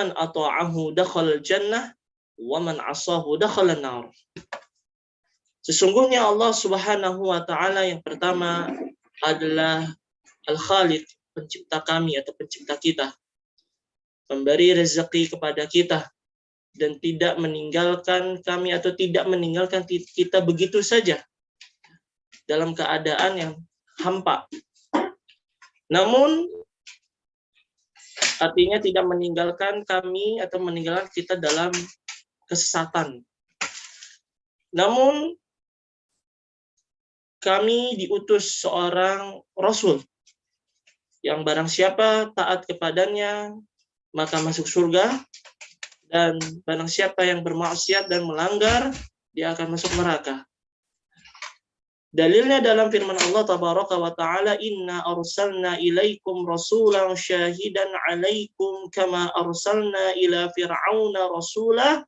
man ata'ahu dakhala jannah wa man asahu dakhala nar. Sesungguhnya Allah Subhanahu wa taala yang pertama adalah Al-Khaliq, pencipta kami atau pencipta kita. Memberi rezeki kepada kita dan tidak meninggalkan kami atau tidak meninggalkan kita begitu saja dalam keadaan yang hampa. Namun artinya tidak meninggalkan kami atau meninggalkan kita dalam kesesatan. Namun kami diutus seorang Rasul yang barang siapa taat kepadanya maka masuk surga, dan barang siapa yang bermaksiat dan melanggar dia akan masuk neraka. Dalilnya dalam firman Allah tabaraka wa taala, inna arsalna ilaikum rasulan syahidan alaikum kama arsalna ila fir'auna rasula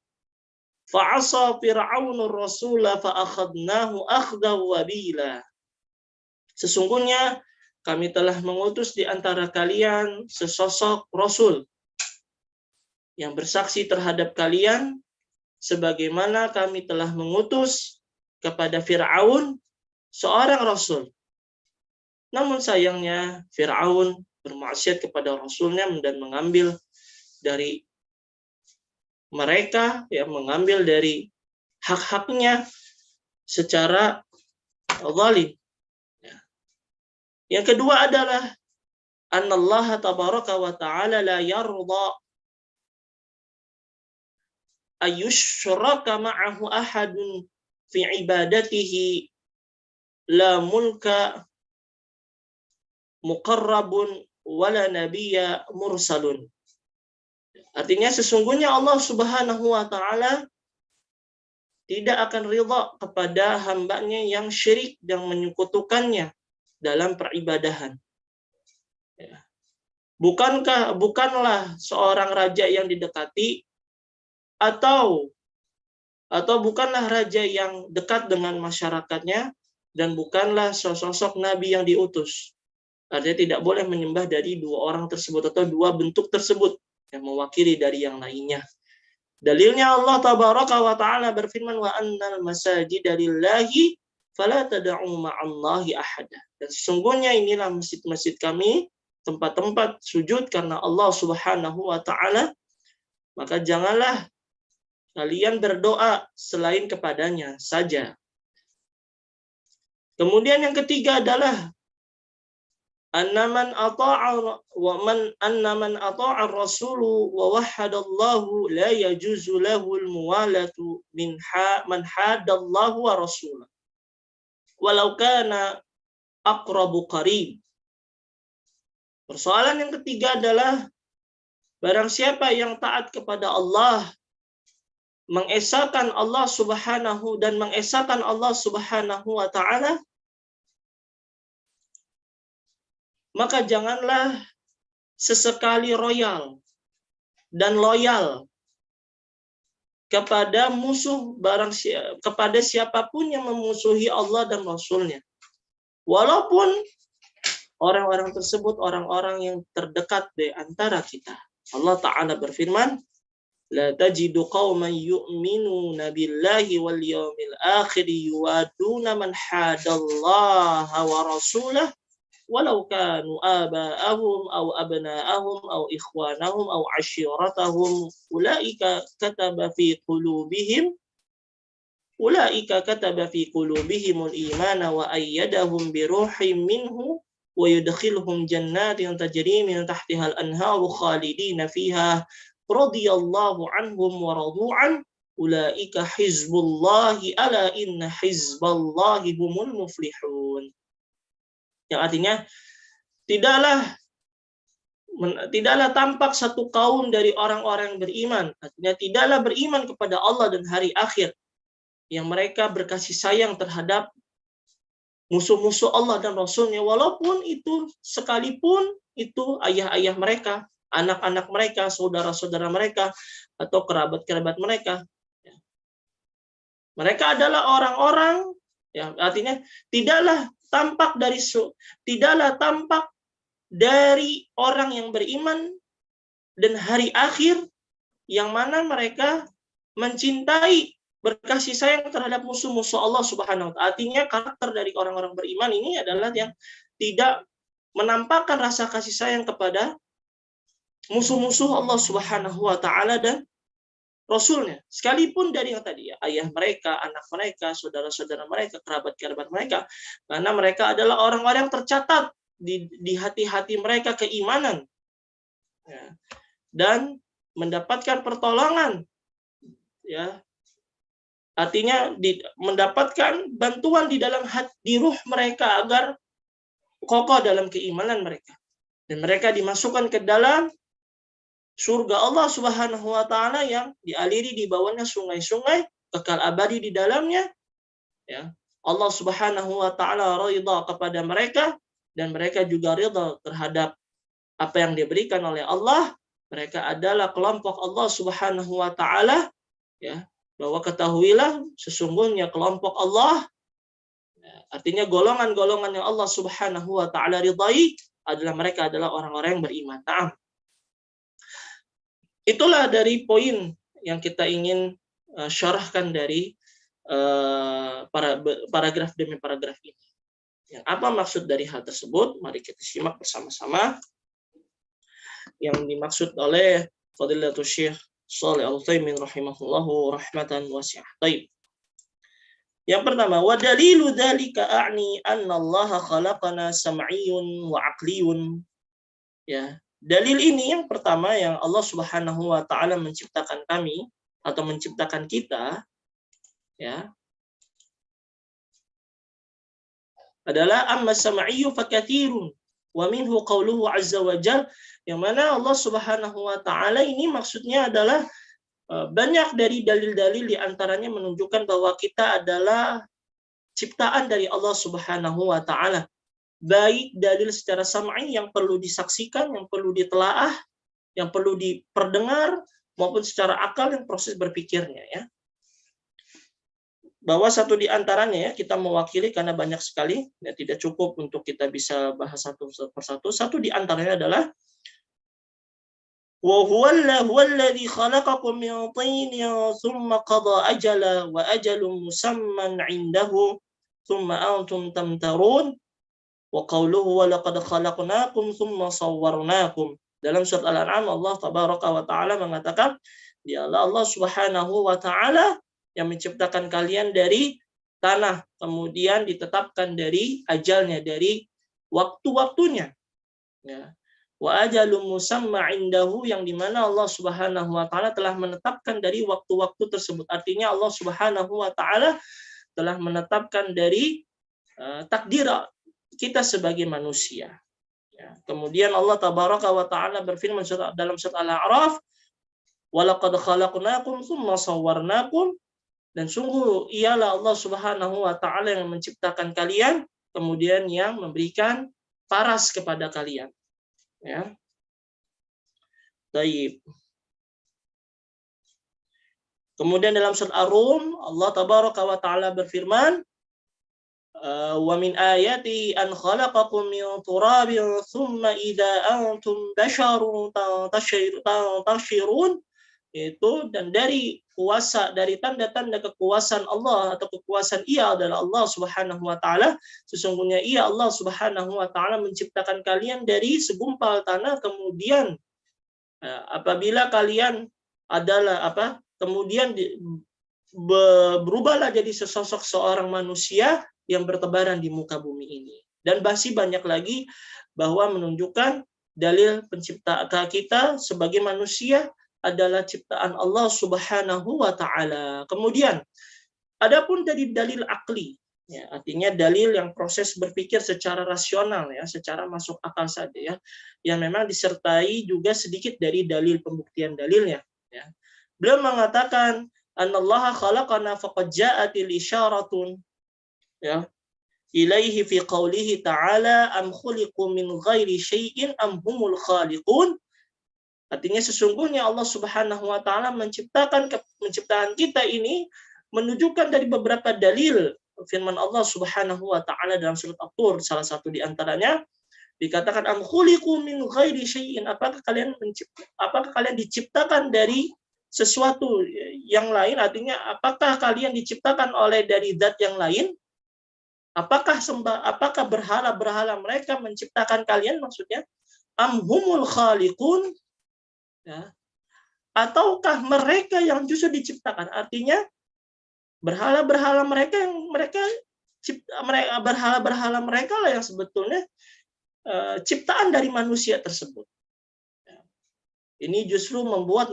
fa'asa fir'aunur rasula fa'akhadnahu akhdan wabila. Sesungguhnya kami telah mengutus di antara kalian sesosok rasul yang bersaksi terhadap kalian sebagaimana kami telah mengutus kepada Fir'aun seorang rasul. Namun sayangnya Fir'aun bermaksiat kepada rasulnya dan mengambil dari mereka, yang mengambil dari hak-haknya secara zalim. Yang kedua adalah annallaha tabaraka wa ta'ala la yarda ayyushraka ma'ahu ahadun fi ibadatihi la mulka muqarrabun wala nabiyya mursalun. Artinya sesungguhnya Allah Subhanahu wa taala tidak akan ridha kepada hambanya yang syirik dan menyekutukannya dalam peribadahan. Bukanlah seorang raja yang didekati atau bukanlah raja yang dekat dengan masyarakatnya, dan bukanlah sosok nabi yang diutus. Artinya tidak boleh menyembah dari dua orang tersebut atau dua bentuk tersebut yang mewakili dari yang lainnya. Dalilnya Allah tabaraka wa taala berfirman, wa annal masajida lillahi fala tad'u ma'allahi ahada. Dan sesungguhnya inilah masjid-masjid kami, tempat-tempat sujud karena Allah Subhanahu wa taala, maka janganlah kalian berdoa selain kepadanya saja. Kemudian yang ketiga adalah annaman ata'a rasulu wa wahhadallahu la yajuzu lahul muwalatu man hadallahu wa rasulah walau kana aqrabu qarib. Persoalan yang ketiga adalah barang siapa yang taat kepada Allah, mengesahkan Allah Subhanahu wa taala, maka janganlah sesekali royal dan loyal kepada kepada siapapun yang memusuhi Allah dan Rasulnya. Walaupun orang-orang tersebut orang-orang yang terdekat di antara kita. Allah Ta'ala berfirman, la tajidu qauman yu'minuna billahi wal yawmil akhir yuwaduna man hadallaha wa rasulah walau kanu aba'ahum aw abna'ahum aw ikhwanahum aw ashiratahum ulaika kataba fi qulubihimul imana wa ayyadahum bi ruhim minhu wa yudkhiluhum jannatin tajri min tahtiha al-anharu khalidina fiha radhiyallahu anhum wa radu'an ulaika hizbullahi ala inna hizballahi humul muflihun. Yang artinya tidaklah tampak satu kaum dari orang-orang beriman, artinya tidaklah beriman kepada Allah dan hari akhir, yang mereka berkasih sayang terhadap musuh-musuh Allah dan Rasulnya, walaupun itu sekalipun itu ayah-ayah mereka, anak-anak mereka, saudara-saudara mereka, atau kerabat-kerabat mereka. Mereka adalah orang-orang, ya, artinya tidaklah tampak dari orang yang beriman dan hari akhir yang mana mereka mencintai, berkasih sayang terhadap musuh-musuh Allah Subhanahu wa taala. Artinya karakter dari orang-orang beriman ini adalah yang tidak menampakkan rasa kasih sayang kepada musuh-musuh Allah Subhanahu wa taala dan Rasulnya. Sekalipun dari yang tadi ya, ayah mereka, anak mereka, saudara-saudara mereka, kerabat-kerabat mereka, karena mereka adalah orang-orang yang tercatat di hati-hati mereka keimanan, ya, dan mendapatkan pertolongan, ya, artinya mendapatkan bantuan di dalam hati ruh mereka agar kokoh dalam keimanan mereka, dan mereka dimasukkan ke dalam surga Allah Subhanahu wa taala yang dialiri di bawahnya sungai-sungai kekal abadi di dalamnya, ya. Allah Subhanahu wa taala ridha kepada mereka dan mereka juga ridha terhadap apa yang diberikan oleh Allah. Mereka adalah kelompok Allah Subhanahu wa taala, ya. Bahwa ketahuilah sesungguhnya kelompok Allah, ya, artinya golongan-golongan yang Allah Subhanahu wa taala ridai adalah mereka adalah orang-orang yang beriman. Nah, itulah dari poin yang kita ingin syarahkan dari paragraf demi paragraf ini. Yang apa maksud dari hal tersebut? Mari kita simak bersama-sama yang dimaksud oleh Fadilatul Syekh Shalih Al-Utsaimin rahimahullahu rahmatan wasi'ah. Baik. Yang pertama, wa dalilu dzalika a'ni anna Allah khalaqana sam'iyyun wa 'aqliyun. Ya, dalil ini yang pertama yang Allah Subhanahu wa taala menciptakan kami atau menciptakan kita, ya, adalah amma sam'iyyu fakatsirun wa minhu qauluhu azza wa jalla, yang mana Allah Subhanahu wa taala ini maksudnya adalah banyak dari dalil-dalil di antaranya menunjukkan bahwa kita adalah ciptaan dari Allah Subhanahu wa taala. Baik dalil secara sam'i yang perlu disaksikan, yang perlu ditelaah, yang perlu diperdengar, maupun secara akal yang proses berpikirnya, ya. Bahwa satu di antaranya, ya, kita mewakili karena banyak sekali, ya, tidak cukup untuk kita bisa bahas satu persatu. Satu di antaranya adalah wa huwallazi khalaqakum min tinin tsumma qada ajala wa ajalun musamman 'indahu tsumma antum tamtarun wa qawluhu wa laqad khalaqnakum tsumma sawwarnakum. Dalam surat Al-An'am Allah tabaraka wa taala mengatakan, dialah Allah Subhanahu wa taala yang menciptakan kalian dari tanah, kemudian ditetapkan dari ajalnya, dari waktu-waktunya, ya. Wa ajalum musamma indahu, yang dimana Allah Subhanahu wa taala telah menetapkan dari waktu-waktu tersebut. Artinya Allah Subhanahu wa taala telah menetapkan dari takdir kita sebagai manusia, ya. Kemudian Allah tabaraka wa taala berfirman dalam surat Al-A'raf, wa laqad khalaqnakum tsumma sawwarnakum, dan sungguh ialah Allah Subhanahu wa taala yang menciptakan kalian kemudian yang memberikan paras kepada kalian, ya. Baik. Kemudian dalam surat Ar-Rum Allah tabaraka wa taala berfirman, wa min ayati an khalaqakum min turabin thumma idza antum basharun tashirun, itu dan dari kuasa, dari tanda-tanda kekuasaan Allah atau kekuasaan Ia adalah Allah Subhanahu wa taala, sesungguhnya Ia Allah Subhanahu wa taala menciptakan kalian dari segumpal tanah, kemudian apabila kalian adalah kemudian berubahlah jadi sesosok seorang manusia yang bertebaran di muka bumi ini. Dan masih banyak lagi bahwa menunjukkan dalil penciptaan kita sebagai manusia adalah ciptaan Allah Subhanahu wa taala. Kemudian adapun dari dalil akli, ya, artinya dalil yang proses berpikir secara rasional, ya, secara masuk akal saja, ya, yang memang disertai juga sedikit dari dalil pembuktian dalilnya, ya. Beliau mengatakan anallaha khalaqana faqad ja'atil isyaratun, ya, ilaihi fi qaulihi ta'ala am khuliqu min ghairi syai'in am humul khaliqun. Artinya sesungguhnya Allah Subhanahu wa taala menciptakan kita ini menunjukkan dari beberapa dalil firman Allah Subhanahu wa taala dalam surat At-Tur, salah satu di antaranya dikatakan am khuliqu min ghairi syai'in, apakah kalian diciptakan dari sesuatu yang lain, artinya apakah kalian diciptakan oleh dari zat yang lain? Apakah berhala-berhala mereka menciptakan kalian, maksudnya? Amhumul khaliqun, ya. Ataukah mereka yang justru diciptakan? Artinya berhala-berhala mereka yang berhala-berhala mereka lah yang sebetulnya ciptaan dari manusia tersebut. Ini justru membuat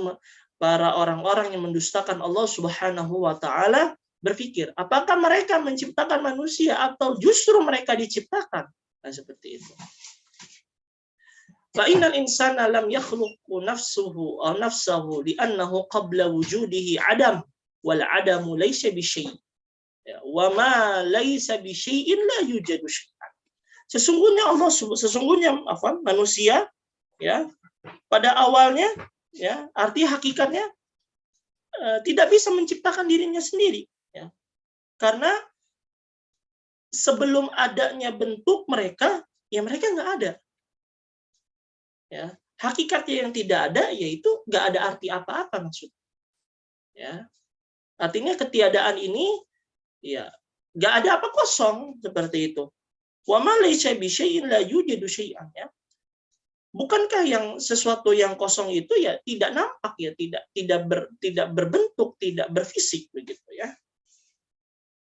para orang-orang yang mendustakan Allah Subhanahu wa taala berpikir, apakah mereka menciptakan manusia atau justru mereka diciptakan? Nah, seperti itu. Fa innal insana lam yakhluqu nafsuhu aw nafsahu li'annahu qabla wujudihi adam wal adamu laysa bi syai'. Wa ma laysa bi syai'in la yujadu syai'an. Sesungguhnya manusia, ya, pada awalnya, ya, arti hakikatnya tidak bisa menciptakan dirinya sendiri, ya. Karena sebelum adanya bentuk mereka, ya mereka nggak ada. Ya, hakikatnya yang tidak ada, yaitu nggak ada arti apa-apa maksudnya. Ya, artinya ketiadaan ini, ya, nggak ada apa, kosong seperti itu. Wa ma laysa bi syai'in la yujadu syai'an, ya. Bukankah yang sesuatu yang kosong itu ya tidak nampak, ya, tidak berbentuk, tidak berfisik begitu, ya.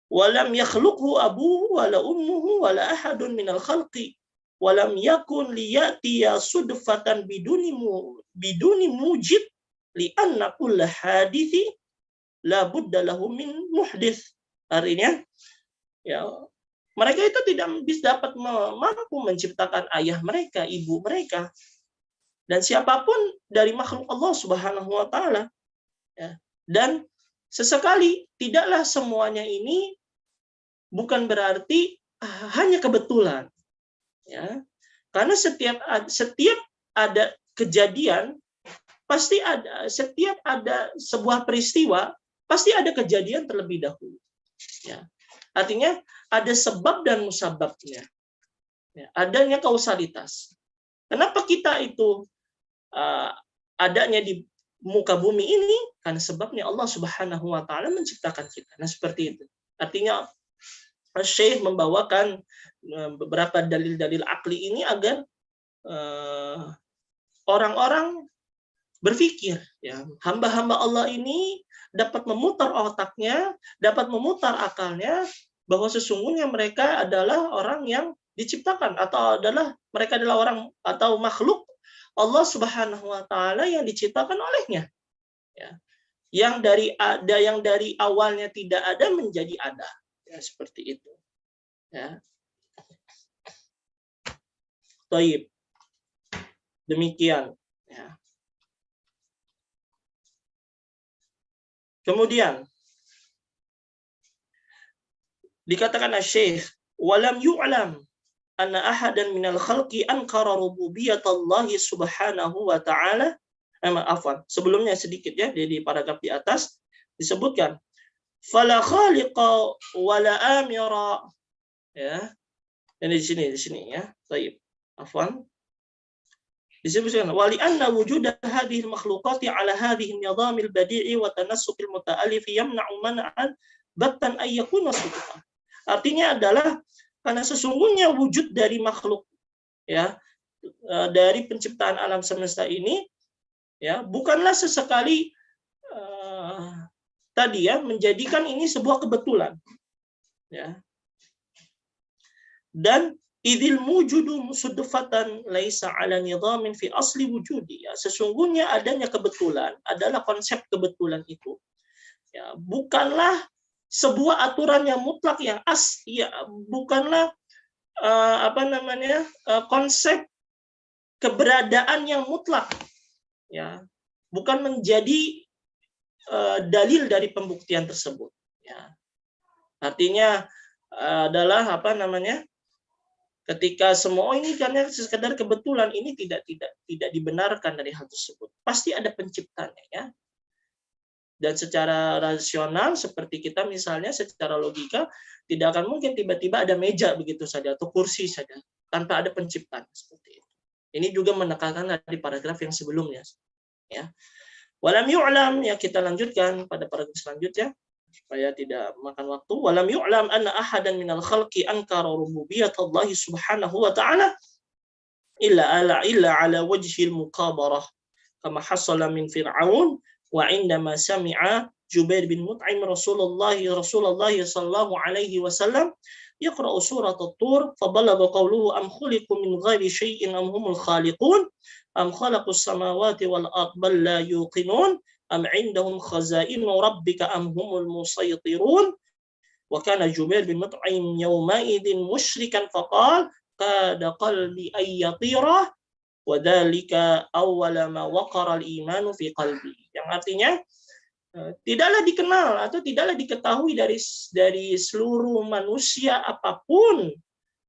Walam yakhluqhu abuhu wala ummuhu wala ahadun minal khalqi walam yakun liyatiya sudfatan biduni mujid li'anna kulla hadithi la budda lahu min muhdits. Artinya, ya, mereka itu tidak bisa dapat mampu menciptakan ayah mereka, ibu mereka, dan siapapun dari makhluk Allah Subhanahu wa taala, ya. Dan sesekali tidaklah semuanya ini bukan berarti hanya kebetulan, ya. Karena setiap ada kejadian, pasti ada, setiap ada sebuah peristiwa pasti ada kejadian terlebih dahulu, ya. Artinya ada sebab dan musababnya, ya, adanya kausalitas. Kenapa kita itu adanya di muka bumi ini? Karena sebabnya Allah Subhanahu wa taala menciptakan kita. Nah, seperti itu. Artinya Syekh membawakan beberapa dalil-dalil akli ini agar orang-orang berpikir, ya, hamba-hamba Allah ini dapat memutar otaknya, dapat memutar akalnya, bahwa sesungguhnya mereka adalah orang yang diciptakan, atau mereka adalah orang atau makhluk Allah Subhanahu wa taala yang diciptakan olehnya, ya. Yang dari awalnya tidak ada menjadi ada, ya, seperti itu, ya. Taib. Demikian, ya. Kemudian dikatakan Syekh, walam yu'lam anna ahadan minal khalqi ankara rububiyatallahi subhanahu wa ta'ala. Sebelumnya sedikit, ya, di paragraf di atas disebutkan fala khaliqa wala amira, ya. Dan di sini, ya. Baik. Disebutkan wali anna wujuda hadhihi al-makhluqati ala hadhihi an-nizam al-badi'i wa tanassuk al-muta'allif yamna'u man'an battan ay yakuna sudfa. Artinya adalah karena sesungguhnya wujud dari makhluk, ya, dari penciptaan alam semesta ini, ya, bukanlah sesekali tadi, ya, menjadikan ini sebuah kebetulan, ya. Dan idil wujudu sudfatan laisa ala nidhamin fi asli wujudi, ya, sesungguhnya adanya kebetulan adalah konsep kebetulan itu, ya, bukanlah sebuah aturan yang mutlak yang asli, ya, bukanlah konsep keberadaan yang mutlak, ya, bukan menjadi dalil dari pembuktian tersebut, ya. Artinya adalah ketika semua ini karena sekedar kebetulan, ini tidak dibenarkan dari hal tersebut. Pasti ada penciptanya, ya. Dan secara rasional seperti kita misalnya secara logika tidak akan mungkin tiba-tiba ada meja begitu saja atau kursi saja tanpa ada penciptaan seperti itu. Ini juga menekankan di paragraf yang sebelumnya, ya. Walam yu'lam, ya kita lanjutkan pada paragraf selanjutnya supaya tidak makan waktu. Walam yu'lam anna ahadan minal khalqi ankara rububiyyatallahi subhanahu wa ta'ala illa ala wajhil muqabarah kama hasala min fir'aun wa indama sami'a Jubair bin Mut'im Rasulullah sallallahu alaihi wasallam yaqra'u surat at-tur fabalagha qawluhu am khuliqu min ghairi syai'in am humul khaliqun am khalaqus samawati wal ard bal la yuqinun am 'indahum khazainu rabbika am humul musaytirun wa kana Jubair bin Mut'im yawma idzin musyrikan faqala qad qalbi ayyatira wa dzalika awwala ma waqara al-imanu fi qalbi, yang artinya tidaklah dikenal atau tidaklah diketahui dari seluruh manusia apapun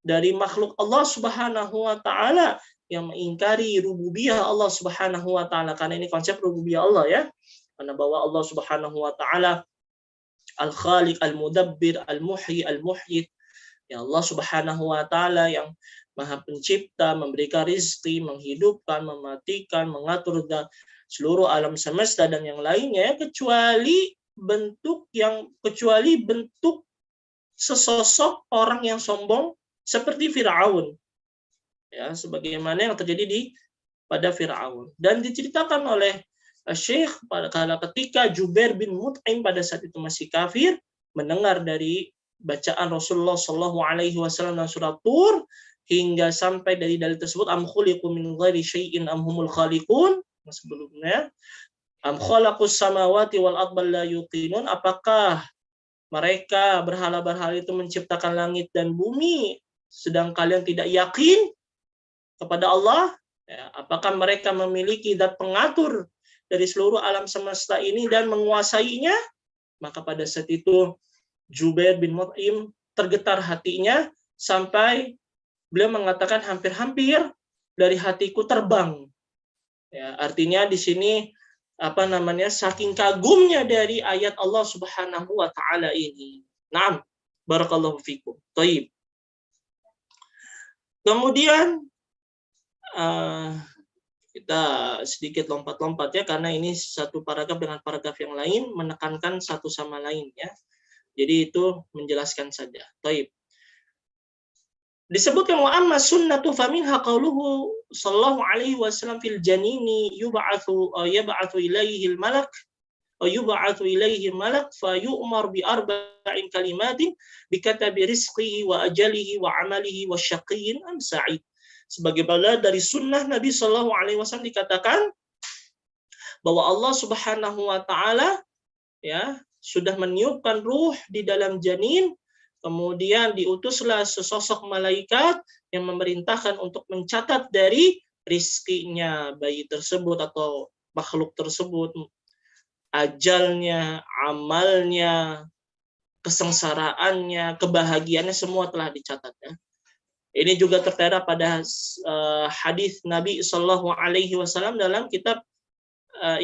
dari makhluk Allah Subhanahu wa taala yang mengingkari rububiyah Allah Subhanahu wa taala, karena ini konsep rububiyah Allah ya. Karena bahwa Allah Subhanahu wa taala Al-Khaliq, Al-Mudabbir, Al-Muhyi, Al-Muhyid. Ya Allah Subhanahu wa taala yang Maha Pencipta, memberikan rizki, menghidupkan, mematikan, mengatur seluruh alam semesta dan yang lainnya, kecuali bentuk sesosok orang yang sombong seperti Firaun. Ya, sebagaimana yang terjadi pada Firaun. Dan diceritakan oleh Syekh ketika Jubair bin Mut'im pada saat itu masih kafir, mendengar dari bacaan Rasulullah Shallallahu Alaihi Wasallam dan surat Tur hingga sampai dari dalil tersebut am khuliqu min ghairi syai'in am humul khaliqun, sebelumnya am khalaqus samawati wal ard bal la yuqinun, apakah mereka berhala-berhala itu menciptakan langit dan bumi sedang kalian tidak yakin kepada Allah? Ya, apakah mereka memiliki zat pengatur dari seluruh alam semesta ini dan menguasainya? Maka pada saat itu Jubair bin Mut'im tergetar hatinya sampai beliau mengatakan hampir-hampir dari hatiku terbang. Ya, artinya di sini saking kagumnya dari ayat Allah Subhanahu wa taala ini. Naam, barakallahu fikum. Thayyib. Kemudian kita sedikit lompat-lompat ya, karena ini satu paragraf dengan paragraf yang lain menekankan satu sama lain ya. Jadi itu menjelaskan saja. Thayyib. Disebutkan wa amma sunnatu faminha qauluhu sallallahu alaihi wasallam fil janini yub'atsu ilaihi al-malak fa yu'mar bi arba'in kalimatin bi katabi rizqihi wa ajalihi wa amalihi wa syaqiyyin am sa'id. Sebagaimana dari sunnah Nabi sallallahu alaihi wasallam dikatakan bahwa Allah Subhanahu wa taala ya sudah meniupkan ruh di dalam janin. Kemudian diutuslah sesosok malaikat yang memerintahkan untuk mencatat dari rizkinya bayi tersebut atau makhluk tersebut, ajalnya, amalnya, kesengsaraannya, kebahagiaannya, semua telah dicatat. Ya. Ini juga tertera pada hadis Nabi Shallallahu Alaihi Wasallam dalam kitab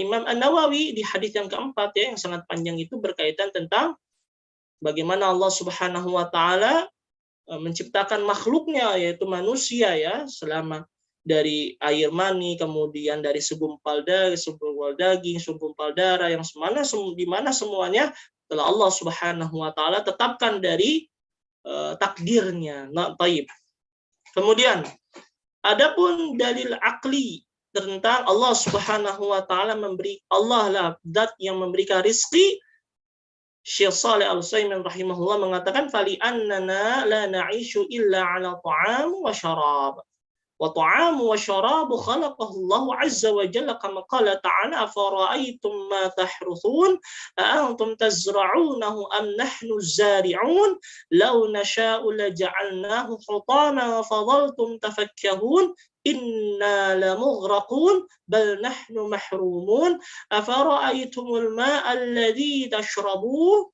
Imam An-Nawawi di hadis yang keempat ya, yang sangat panjang itu berkaitan tentang bagaimana Allah Subhanahu wa taala menciptakan makhluknya yaitu manusia ya, selama dari air mani, kemudian dari segumpal daging, segumpal darah yang di mana semuanya telah Allah Subhanahu wa taala tetapkan dari takdirnya. Nah, taib. Kemudian adapun dalil akli tentang Allah Subhanahu wa taala Allah lah zat yang memberikan rizki. Syekh Shalih Al-Utsaimin rahimahullah mengatakan fali annana la na'ishu illa 'ala ta'am wa syarab. Wa ta'amu wa syarabu khalaqahu Allah 'azza wa jalla kama qala ta'ala afara'aytum ma tahruthun a antum tazra'unahu am nahnu az-zari'un law nasha'u la ja'alnahu hutama fadhaltum tafakkahun inna lamughraqun bal nahnu mahrumun afara'aytumul ma'a alladhi tashrabun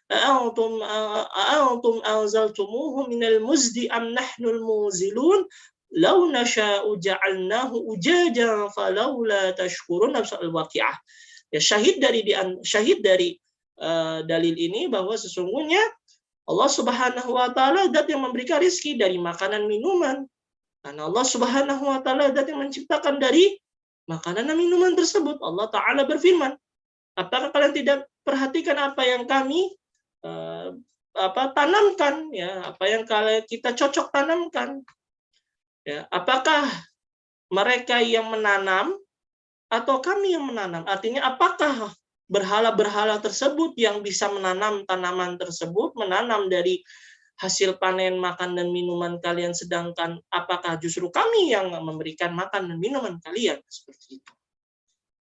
أأنتم أنزلتموه من المزد أم نحن المنزلون لو نشاء جعلناه أجاجا فلولا تشكرون. Al-Waqiah. Ya, syahid dari dalil ini bahwa sesungguhnya Allah Subhanahu wa taala zat yang memberikan rizki dari makanan minuman. Karena Allah Subhanahu wa taala zat yang menciptakan dari makanan dan minuman tersebut. Allah Ta'ala berfirman, apakah kalian tidak perhatikan apa yang kami tanamkan, ya, apa yang kita cocok tanamkan, ya, apakah mereka yang menanam atau kami yang menanam? Artinya apakah berhala-berhala tersebut yang bisa menanam tanaman tersebut, menanam dari hasil panen makan dan minuman kalian, sedangkan apakah justru kami yang memberikan makan dan minuman kalian? Seperti itu.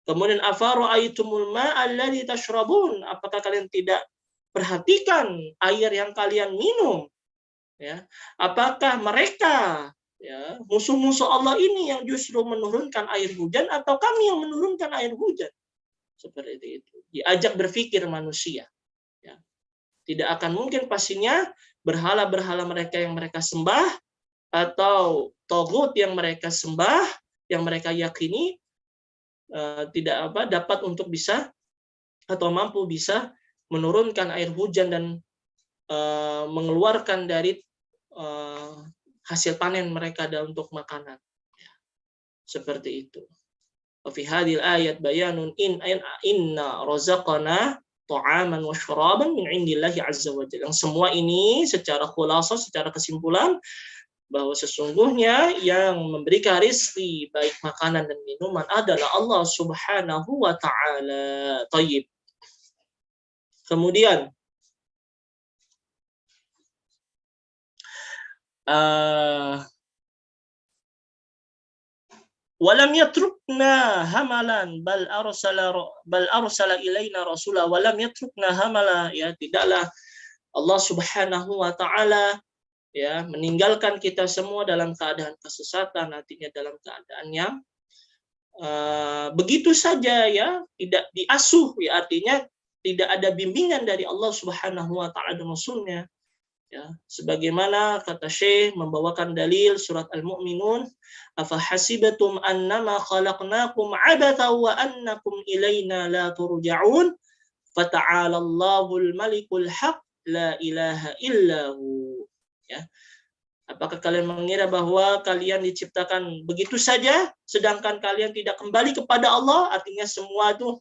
Kemudian afara'aitumul ma'a alladzi tashrabun, apakah kalian tidak perhatikan air yang kalian minum, ya? Apakah mereka, ya, musuh-musuh Allah ini yang justru menurunkan air hujan atau kami yang menurunkan air hujan? Seperti itu. Diajak berpikir manusia, ya. Tidak akan mungkin pastinya berhala-berhala mereka yang mereka sembah atau togut yang mereka sembah, yang mereka yakini tidak dapat untuk bisa atau mampu bisa menurunkan air hujan dan mengeluarkan dari hasil panen mereka untuk makanan. Seperti itu. Fi hadhil ayat bayanun inna razaqana ta'aman wa syaraban min indillahi azza wa jalla. Yang semua ini secara khulasah, secara kesimpulan, bahwa sesungguhnya yang memberikan rizki baik makanan dan minuman adalah Allah Subhanahu wa Ta'ala. Thayyib. Kemudian walam yatrukna hamalan bal arsala ilaina rasula walam yatrukna hamala, ya, tidaklah Allah Subhanahu wa Ta'ala, ya, meninggalkan kita semua dalam keadaan kesesatan, artinya dalam keadaan yang begitu saja, ya, tidak diasuh, ya, artinya tidak ada bimbingan dari Allah Subhanahu wa Ta'ala dan Rasulnya, ya, sebagaimana kata Syekh membawakan dalil surat Al-Mu'minun, afahasibatum annama khalaqnakum abatha wa annakum ilaina la turja'un fata'ala Allahul malikul haq la ilaha illahu, ya. Apakah kalian mengira bahwa kalian diciptakan begitu saja sedangkan kalian tidak kembali kepada Allah? Artinya semua itu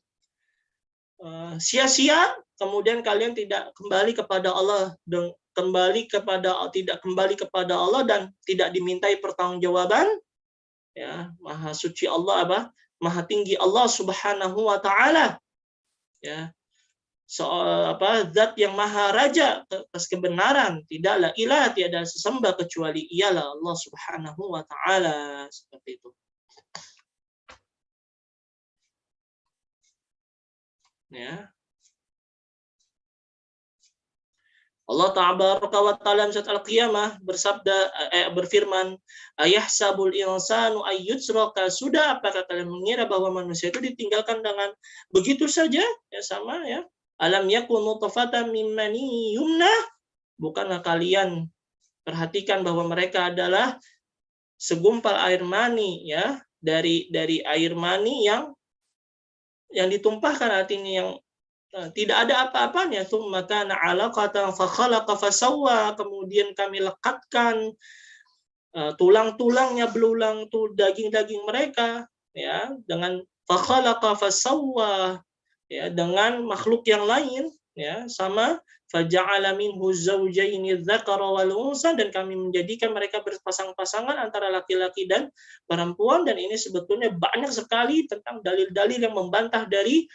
sia-sia, kemudian kalian tidak kembali kepada Allah dan tidak kembali kepada Allah dan tidak dimintai pertanggungjawaban, ya. Maha suci Allah, maha tinggi Allah Subhanahu wa Ta'ala, ya. Zat yang maha raja atas kebenaran, tidaklah ilah, tiada sesembah kecuali ialah Allah Subhanahu wa Ta'ala. Seperti itu, ya. Allah Tabaraka wa Ta'ala surat Al-Qiyamah berfirman, ayahsabul insanu ayyutraka sudah, apakah kalian mengira bahwa manusia itu ditinggalkan dengan begitu saja, ya, sama, ya. Alam yakun nutfatan min mani yumna, bukanlah kalian perhatikan bahwa mereka adalah segumpal air mani, ya, dari air mani yang ditumpahkan, artinya yang tidak ada apa-apanya. Tsumma kana 'alaqatan fa khalaqa fa sawwa, kemudian kami lekatkan tulang-tulangnya belulang daging-daging mereka, ya, dengan fa khalaqa fa sawwa, ya, dengan makhluk yang lain, ya, sama faja'ala minhu zawjaini dzakara wal unsa, dan kami menjadikan mereka berpasang-pasangan antara laki-laki dan perempuan. Dan ini sebetulnya banyak sekali tentang dalil-dalil yang membantah dari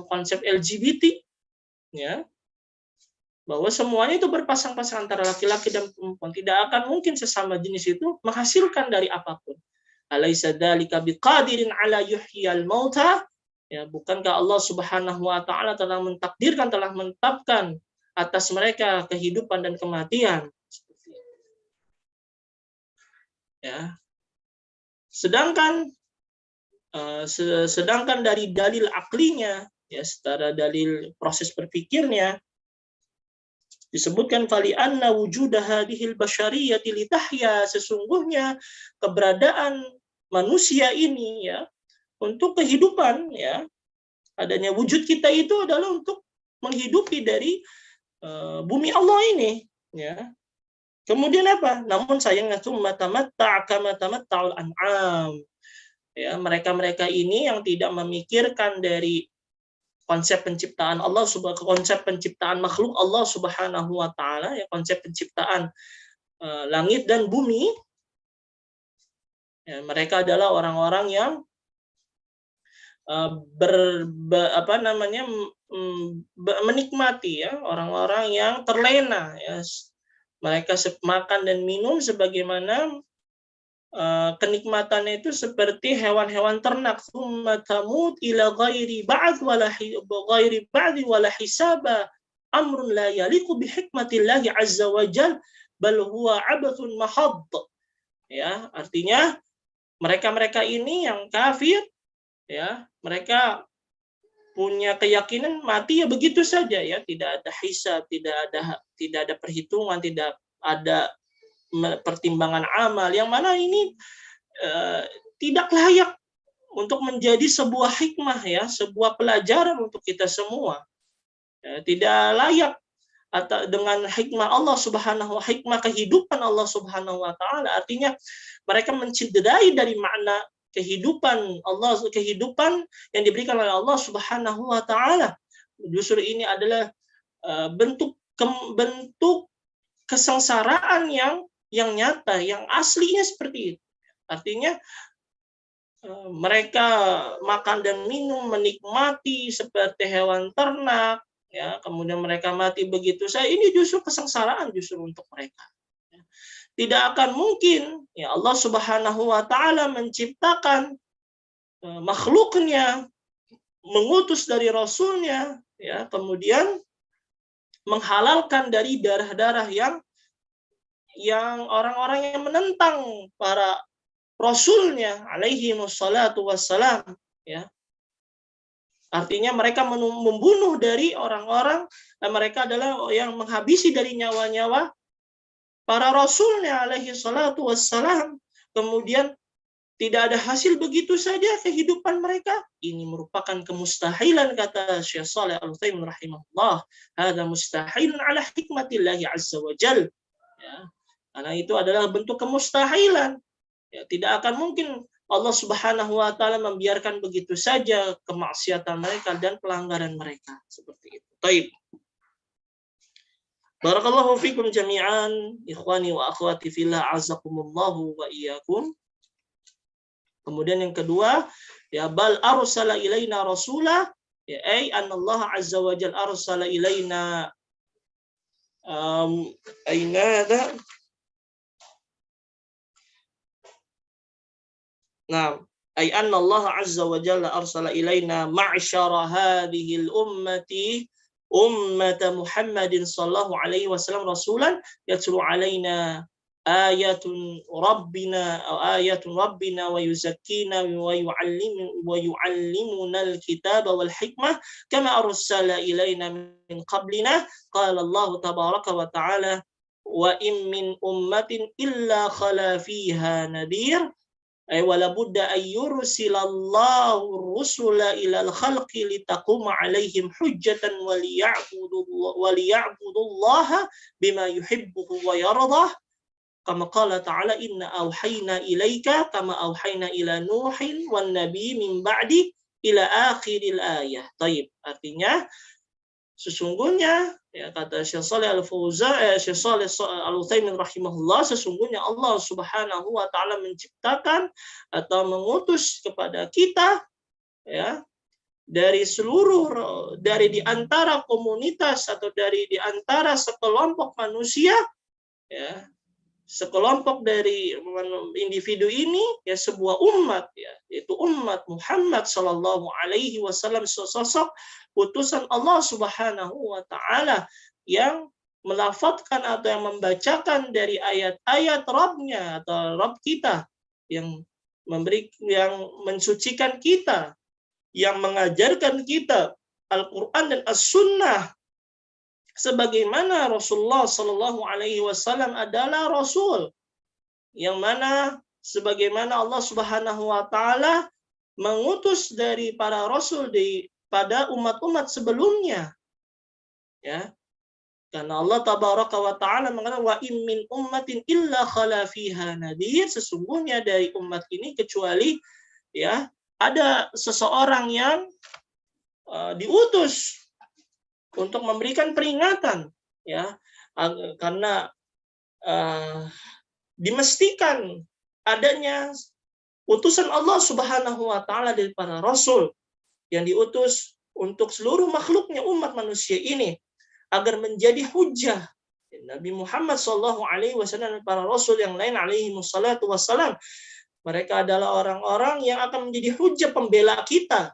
konsep LGBT, ya, bahwa semuanya itu berpasang-pasang antara laki-laki dan perempuan. Tidak akan mungkin sesama jenis itu menghasilkan dari apapun. Alaysa dzalika biqadirin ala yuhyiyal mauta, ya, bukankah Allah Subhanahu wa Ta'ala telah mentakdirkan, telah menetapkan atas mereka kehidupan dan kematian, ya. Sedangkan dari dalil aklinya, ya, secara dalil proses berpikirnya, disebutkan fali anna wujuda hadhil basyariyati litahya, sesungguhnya keberadaan manusia ini, ya, untuk kehidupan, ya, adanya wujud kita itu adalah untuk menghidupi dari bumi Allah ini, ya. Kemudian apa? Namun sayangnya tsumma tamatta' kama tamatta'ul an'am, Ya, mereka-mereka ini yang tidak memikirkan dari konsep penciptaan Allah, konsep penciptaan makhluk Allah Subhanahu wa taala, ya, konsep penciptaan langit dan bumi. Ya, mereka adalah orang-orang yang menikmati, ya, orang-orang yang terlena, ya. Mereka makan dan minum sebagaimana kenikmatannya itu seperti hewan-hewan ternak. Tsumma tamut ila ghairi ba'd wala hisaba amrun la yaliqu bi hikmatillahi azza wa jal bal huwa abathun mahad. Ya, artinya mereka-mereka ini yang kafir, ya, mereka punya keyakinan mati ya begitu saja, ya, tidak ada hisab, tidak ada perhitungan, tidak ada pertimbangan amal, yang mana ini tidak layak untuk menjadi sebuah hikmah, ya, sebuah pelajaran untuk kita semua. Ya, tidak layak atau dengan hikmah Allah Subhanahu wa hikmah kehidupan Allah Subhanahu wa taala. Artinya mereka mencederai dari makna kehidupan Allah, kehidupan yang diberikan oleh Allah Subhanahu wa taala. Justru ini adalah bentuk kesengsaraan yang nyata, yang aslinya seperti itu. Artinya mereka makan dan minum, menikmati seperti hewan ternak, ya, kemudian mereka mati begitu saja. Ini justru kesengsaraan justru untuk mereka. Tidak akan mungkin, ya, Allah Subhanahu wa taala menciptakan makhluknya, mengutus dari rasulnya, ya, kemudian menghalalkan dari darah-darah yang orang-orang yang menentang para rasulnya alaihi wassalatu wassalam, ya. Artinya mereka membunuh dari orang-orang, dan mereka adalah yang menghabisi dari nyawa-nyawa para rasulnya alaihi salatu wassalam. Kemudian tidak ada hasil begitu saja kehidupan mereka. Ini merupakan kemustahilan, kata Syekh Shalih Al-Utsaimin rahimahullah. Hadza mustahilun ala hikmatillahi azza wa jal. Ya. Karena itu adalah bentuk kemustahilan. Ya, tidak akan mungkin Allah Subhanahu wa taala membiarkan begitu saja kemaksiatan mereka dan pelanggaran mereka seperti itu. Baik. Barakallahu fikum jami'an, ikhwani wa akhwati fillah, azakumullahu wa iyyakum. Kemudian yang kedua, ya, bal arsala ilaina rasula, ya, ay anallaha azza wa jalla arsala ilaina aina ada. Nah, ay anna Allah azza wa jalla arsala ilaina ma'syara hadhihi al-ummati ummata Muhammadin sallallahu alaihi wasallam rasulan yatlu alaina ayatun rabbina wa yuzakkina wa yu'allimuna al-kitaba wal hikmah kama arsala ilaina min qablina. Qala Allah tabaraka wa ta'ala wa in min ummatin illa khala fiha nadhir. Wala budda ayyursilallahu rusula ilal khalqi litaquma alaihim hujjatan waliya'budullaha bima yuhibbuhu wa yardah. Kama qala ta'ala inna awhayna ilaika kama awhayna ila nuhin wan nabi min ba'di ila akhiril ayah. Taib. Artinya sesungguhnya, ya, kata Syekh Shalih Al-Utsaimin rahimahullah, sesungguhnya Allah Subhanahu wa taala menciptakan atau mengutus kepada kita, ya, dari di antara komunitas atau di antara sekelompok manusia, ya, sekelompok dari individu ini, ya, sebuah umat, ya, yaitu umat Muhammad sallallahu alaihi wasallam, sosok utusan Allah Subhanahu wa taala yang melafadzkan atau yang membacakan dari ayat-ayat Rabb-nya atau Rabb kita, yang mensucikan kita, yang mengajarkan kita Al-Qur'an dan As-Sunnah, sebagaimana Rasulullah Shallallahu Alaihi Wasallam adalah Rasul, yang mana sebagaimana Allah Subhanahu Wa Taala mengutus dari para Rasul pada umat-umat sebelumnya, ya, karena Allah Tabaraka wa Taala mengatakan wa in min ummatin illa khala fiha nadhir, sesungguhnya dari umat ini kecuali ya, ada seseorang yang diutus untuk memberikan peringatan, ya, karena dimestikan adanya utusan Allah Subhanahu wa taala dari para rasul yang diutus untuk seluruh makhluknya umat manusia ini agar menjadi hujah. Nabi Muhammad sallallahu alaihi wasallam dan para rasul yang lain alaihi wassalatu wassalam, mereka adalah orang-orang yang akan menjadi hujah pembela kita,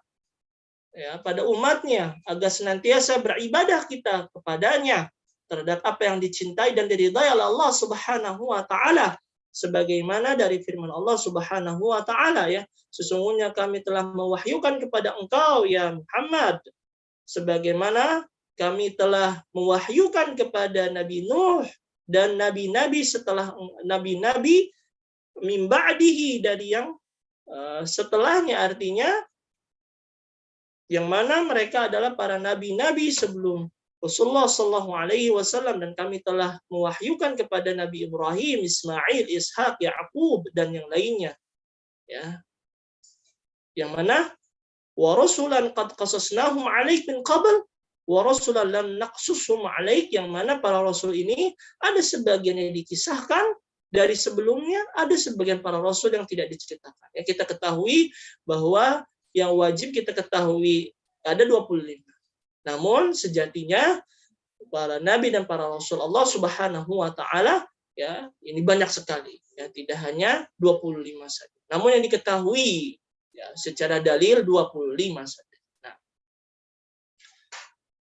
ya, pada umatnya agar senantiasa beribadah kita kepadanya terhadap apa yang dicintai dan diridhai oleh Allah Subhanahu wa taala, sebagaimana dari firman Allah Subhanahu wa taala, ya, sesungguhnya kami telah mewahyukan kepada engkau ya Muhammad sebagaimana kami telah mewahyukan kepada Nabi Nuh dan nabi-nabi setelah nabi-nabi min ba'dihi, dari yang setelahnya, artinya yang mana mereka adalah para nabi-nabi sebelum Rasulullah Shallallahu Alaihi Wasallam, dan kami telah mewahyukan kepada Nabi Ibrahim, Ismail, Ishak, Yakub dan yang lainnya, ya, yang mana wa rasulan qad qasasnahum 'alaik min qabl wa rasulan lam naqsushum 'alaik, yang mana para rasul ini ada sebagian yang dikisahkan dari sebelumnya, ada sebagian para rasul yang tidak diceritakan. Ya, kita ketahui bahwa yang wajib kita ketahui ada 25. Namun sejatinya para nabi dan para rasul Allah Subhanahu wa taala, ya, ini banyak sekali, ya, tidak hanya 25 saja. Namun yang diketahui, ya, secara dalil 25 saja. Nah,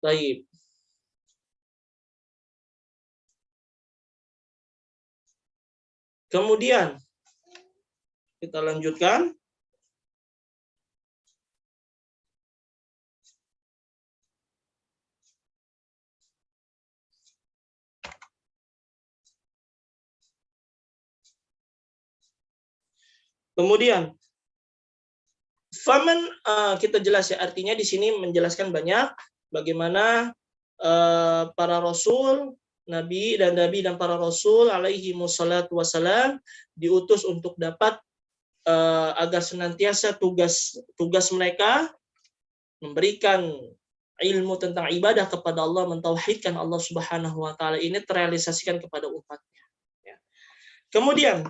baik. Kemudian kita lanjutkan. Kemudian faman, kita jelas, ya, artinya di sini menjelaskan banyak bagaimana para rasul, nabi dan para rasul alaihi wassalatu wassalam diutus untuk dapat agar senantiasa tugas mereka memberikan ilmu tentang ibadah kepada Allah, mentauhidkan Allah Subhanahu wa taala ini terrealisasikan kepada umatnya, ya. Kemudian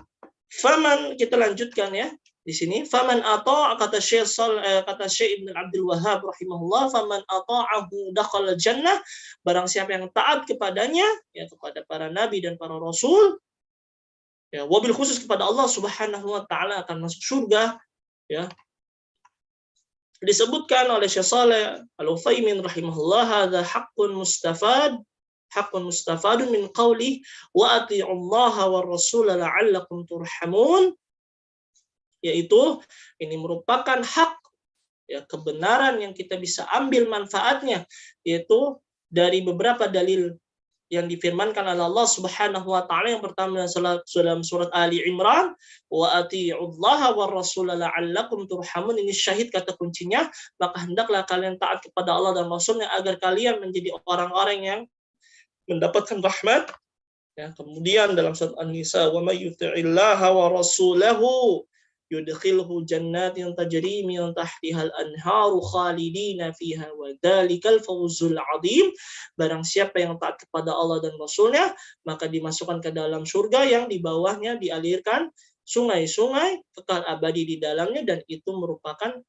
faman, kita lanjutkan, ya, di sini faman kata Syekh Ibnu Abdul Wahhab rahimahullah, faman ata'ahu dakhala jannah, barang siapa yang taat kepadanya, ya, kepada para nabi dan para rasul, ya, wabil khusus kepada Allah Subhanahu wa taala, akan masuk surga, ya. Disebutkan oleh Syekh Shalih Al-Utsaimin rahimahullah, hadza haqqun mustafadun min qawli wa ati'ullaha war rasul la'allakum turhamun, yaitu ini merupakan hak, ya, kebenaran yang kita bisa ambil manfaatnya, yaitu dari beberapa dalil yang difirmankan oleh Allah Subhanahu wa taala. Yang pertama dalam surat Ali Imran, wa ati'ullaha war rasul la'allakum turhamun, ini syahid kata kuncinya, maka hendaklah kalian taat kepada Allah dan Rasulnya agar kalian menjadi orang-orang yang mendapatkan rahmat, ya. Kemudian dalam surat An-Nisa, wa may yuti'illaha wa rasulahu yudkhilhu jannatin tajri min tahtihal anharu khalidina fiha wa dzalikal fawzul adzim, barang siapa yang taat kepada Allah dan Rasulnya maka dimasukkan ke dalam surga yang di bawahnya dialirkan sungai-sungai kekal abadi di dalamnya, dan itu merupakan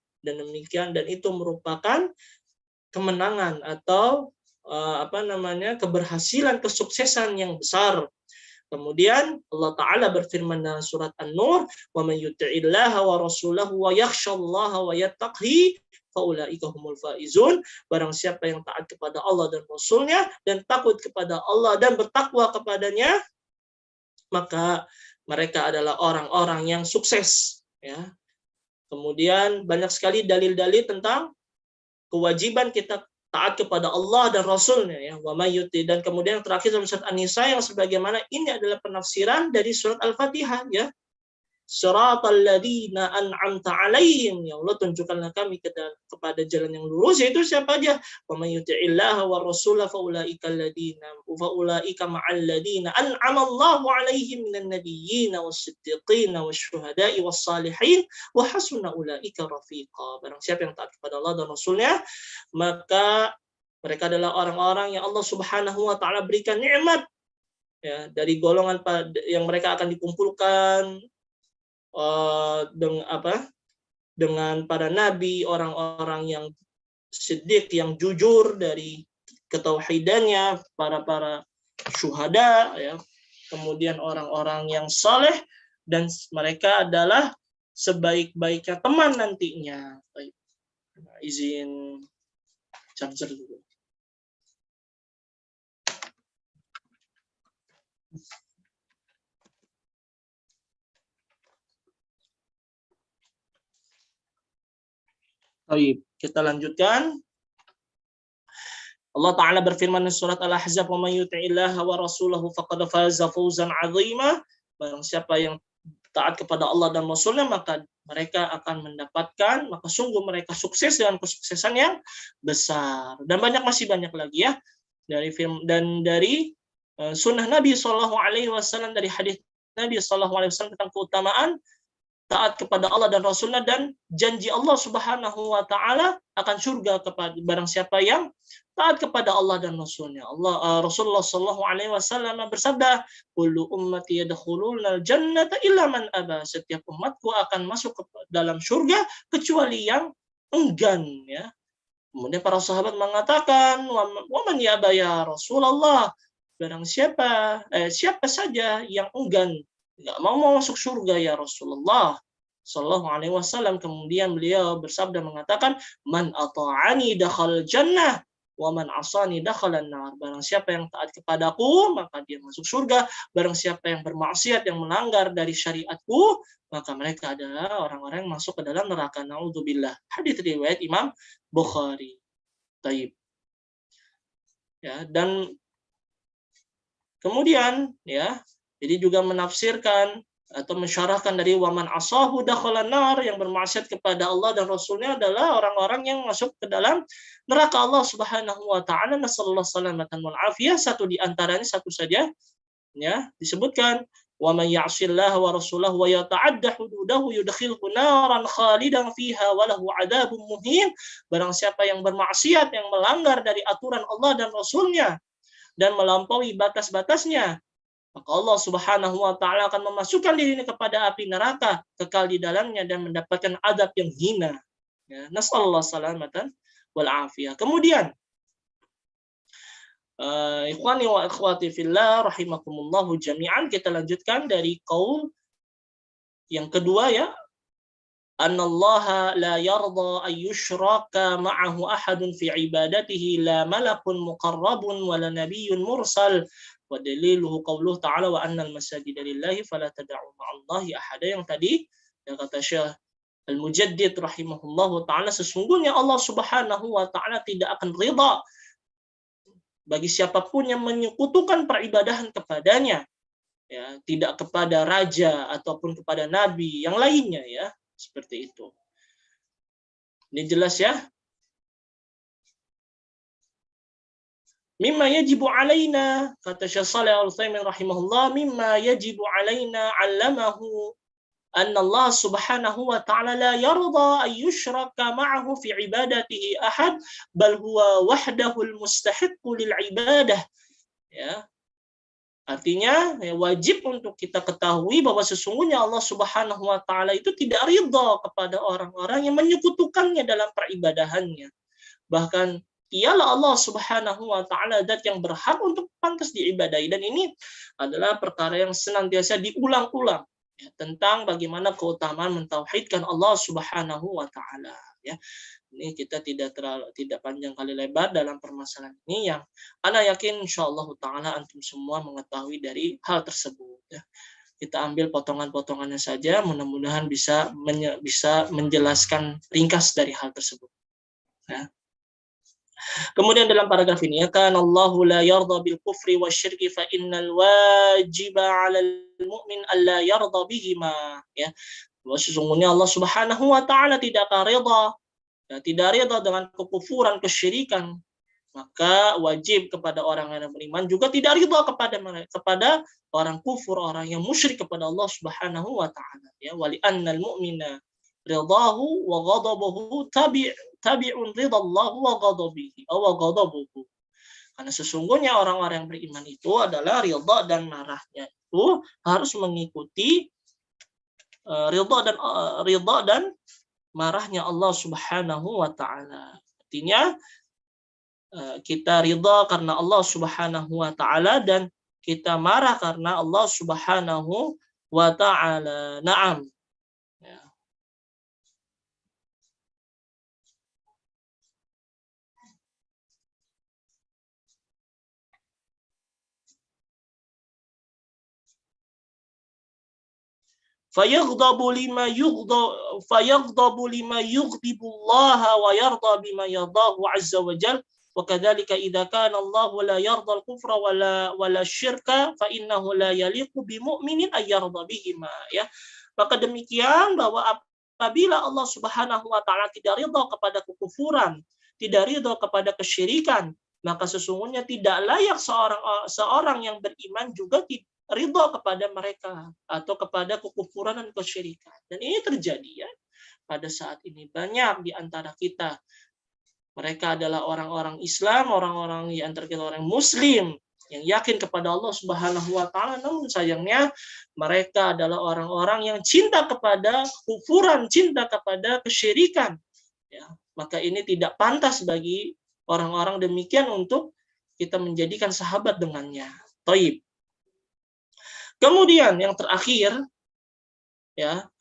kemenangan atau keberhasilan, kesuksesan yang besar. Kemudian Allah Ta'ala berfirman dalam surat An-Nur, wa man yuti'illaha wa rasulahu wa yakhshallaha wa yattaqhi faulaika humul faizun, barang siapa yang taat kepada Allah dan Rasulnya dan takut kepada Allah dan bertakwa kepadanya, maka mereka adalah orang-orang yang sukses, ya. Kemudian banyak sekali dalil-dalil tentang kewajiban kita taat kepada Allah dan Rasulnya, ya, wa mayyuti, dan kemudian terakhir dalam surat An-Nisa yang sebagaimana ini adalah penafsiran dari surat Al-Fatihah, ya, siratal ladzina an'amta 'alaihim, ya Allah tunjukkanlah kami kepada jalan yang lurus, yaitu siapa aja? Wa may yuti'illaha wa rasulahu fa ulaika ma'al ladzina an'ama Allahu 'alaihim minan nabiyyin was-siddiqin wasyuhada'i was-salihin wa hasuna ulaika rafiqa. Barang siapa yang taat kepada Allah dan Rasulnya, maka mereka adalah orang-orang yang Allah Subhanahu wa taala berikan nikmat, ya, dari golongan yang mereka akan dikumpulkan dengan para nabi, orang-orang yang siddiq, yang jujur dari ketauhidannya, para syuhada, ya, kemudian orang-orang yang saleh, dan mereka adalah sebaik-baiknya teman nantinya. Baik. Nah, izin charger dulu. Baik, kita lanjutkan. Allah Ta'ala berfirman di surat Al-Ahzab, "Wa may yuti'illaha wa rasulahu faqad faza fawzan 'azima." Barang siapa yang taat kepada Allah dan Rasulnya, maka mereka akan mendapatkan, maka sungguh mereka sukses dengan kesuksesan yang besar. Dan masih banyak lagi, ya, dari film dan dari sunnah Nabi SAW, dari hadis Nabi SAW tentang keutamaan taat kepada Allah dan Rasulnya, dan janji Allah Subhanahu wa taala akan surga kepada barang siapa yang taat kepada Allah dan Rasulnya. Rasulullah Shallallahu Alaihi Wasallam bersabda, "Kullu ummati yadkhulunal jannata illa man aba." Setiap umatku akan masuk ke dalam surga kecuali yang enggan, ya. Kemudian para sahabat mengatakan, "Wa man yaba ya Rasulullah?" Barang siapa saja yang enggan, nggak mau masuk surga ya Rasulullah Shallallahu Alaihi Wasallam. Kemudian beliau bersabda mengatakan, "Man ata'ani dakhal jannah, wa man asani dakhalan nar." Barang siapa yang taat kepadaku, maka dia masuk surga. Barang siapa yang bermaksiat, yang melanggar dari syariatku, maka mereka adalah orang-orang yang masuk ke dalam neraka. Naudzubillah. Hadits riwayat Imam Bukhari. Taib. Ya, dan kemudian, ya, jadi juga menafsirkan atau mensyarahkan dari waman asahu dakhalan nar, yang bermaksiat kepada Allah dan Rasulnya adalah orang-orang yang masuk ke dalam neraka Allah Subhanahu wa taala. Nasallallahu salamatan wal afiyah. Satu di antaranya, satu saja, ya, disebutkan, wa may ya'sillaha wa rasulahu wa yata'adda hududahu yudkhilhu naran khalidan fiha wa lahu 'adzabun muhin. Barang siapa yang bermaksiat, yang melanggar dari aturan Allah dan Rasulnya dan melampaui batas-batasnya, maka Allah Subhanahu wa taala akan memasukkan dirinya kepada api neraka, kekal di dalamnya dan mendapatkan azab yang hina. Ya, nasallallahu salamatan wal afiyah. Kemudian ikhwani wa akhwati fillah rahimakumullahu jami'an, kita lanjutkan dari qaul yang kedua, ya. Annallaha la yarda an yushraka ma'ahu ahadun fi ibadatihi, la malakun muqarrabun wa la nabiyyun mursal. Wa daliluhu qauluhu ta'ala wa annal masajida lillahi fala tad'u ma'allahi ahada. Yang tadi, yang kata Syekh Al-Mujaddid rahimahullahu ta'ala, sesungguhnya Allah Subhanahu wa ta'ala tidak akan ridha bagi siapapun yang menyekutukan peribadahan kepadanya, ya, tidak kepada raja ataupun kepada nabi yang lainnya, ya, seperti itu. Ini jelas, ya. Mimma yajibu alaina, kata Syekh Shalih Al-Utsaimin rahimahullah, mimma yajibu alaina 'allamahu anna Allah Subhanahu wa ta'ala la yarda an yushraka ma'ahu fi ibadatihi ahad, bal huwa wahdahul mustahiqqu lil ibadah. Ya. Artinya, ya, wajib untuk kita ketahui bahwa sesungguhnya Allah Subhanahu wa ta'ala itu tidak ridha kepada orang-orang yang menyekutukannya dalam peribadahannya. Bahkan ialah Allah Subhanahu wa ta'ala zat yang berhak untuk pantas diibadahi. Dan ini adalah perkara yang senantiasa diulang-ulang, ya, tentang bagaimana keutamaan mentauhidkan Allah Subhanahu wa ta'ala, ya. Ini kita tidak panjang kali lebar dalam permasalahan ini, yang ana yakin insyaallah taala antum semua mengetahui dari hal tersebut, ya. Kita ambil potongan-potongannya saja, mudah-mudahan bisa menjelaskan ringkas dari hal tersebut, ya. Kemudian dalam paragraf ini, kan Allahu la yarda bil kufri wasyirki fa innal wajiba 'alal mu'min alla yarda bihima, ya. Bahwa sesungguhnya Allah Subhanahu wa taala tidak akan rida, ya, tidak rida dengan kekufuran, kesyirikan. Maka wajib kepada orang yang beriman juga tidak ridha kepada orang kufur, orang yang musyrik kepada Allah Subhanahu wa taala, ya. Wali annal mu'mina ridahu wa ghadabuhu tabi'un ridallahu wa ghadabihi wa ghadabuhu. Karena sesungguhnya orang-orang yang beriman itu adalah ridha dan marahnya itu harus mengikuti ridha dan marahnya Allah Subhanahu wa taala. Artinya kita ridha karena Allah Subhanahu wa taala dan kita marah karena Allah Subhanahu wa taala. Naam. Ya. Fayaghdabu lima yughdibu Allah wa yarda bima yardahu azza wa jalla. وكذلك إذا كان الله لا يرضى الكفر ولا الشرك فإنه لا يليق بمؤمن أن يرضى بهما, ya. Maka demikian bahwa apabila Allah Subhanahu wa taala tidak ridha kepada kekufuran, tidak ridha kepada kesyirikan, maka sesungguhnya tidak layak seorang yang beriman juga ridha kepada mereka atau kepada kekufuran dan kesyirikan. Dan ini terjadi, ya. Pada saat ini banyak di antara kita, mereka adalah orang-orang Islam, orang-orang di antara kita orang Muslim yang yakin kepada Allah Subhanahu wa taala, namun sayangnya mereka adalah orang-orang yang cinta kepada kufuran, cinta kepada kesyirikan, ya. Maka ini tidak pantas bagi orang-orang demikian untuk kita menjadikan sahabat dengannya. Thaib. Kemudian yang terakhir, ya,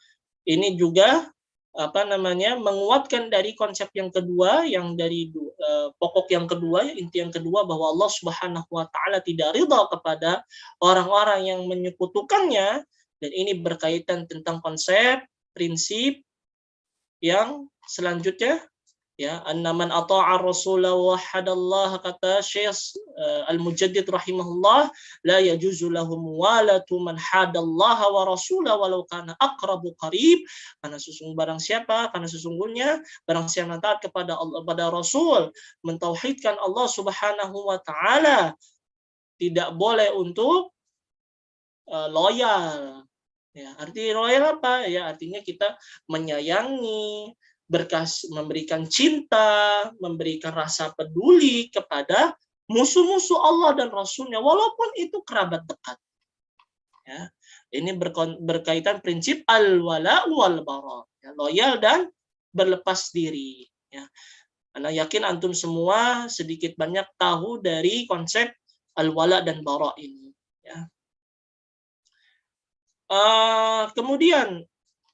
ini juga menguatkan dari konsep yang kedua, yang dari pokok yang kedua, inti yang kedua, bahwa Allah Subhanahu wa taala tidak ridha kepada orang-orang yang menyekutukannya, dan ini berkaitan tentang konsep prinsip yang selanjutnya, ya. Anna man ata'a ar-rasula wa wahadallaha, kata Syekh Al-Mujaddid rahimahullah, la yajuzu lahum walatu man hadallaha wa rasulahu walau kana aqrabu qarib. Karena sesungguhnya barang siapa taat kepada Allah, pada Rasul, mentauhidkan Allah Subhanahu wa taala, tidak boleh untuk loyal. Ya, arti loyal apa? Ya, artinya kita menyayangi, memberikan cinta, memberikan rasa peduli kepada musuh-musuh Allah dan Rasulnya, walaupun itu kerabat dekat. Ya, ini berkaitan prinsip al-wala wal bara, ya, loyal dan berlepas diri. Ya. Karena yakin antum semua sedikit banyak tahu dari konsep al-wala dan bara ini. Ya. Kemudian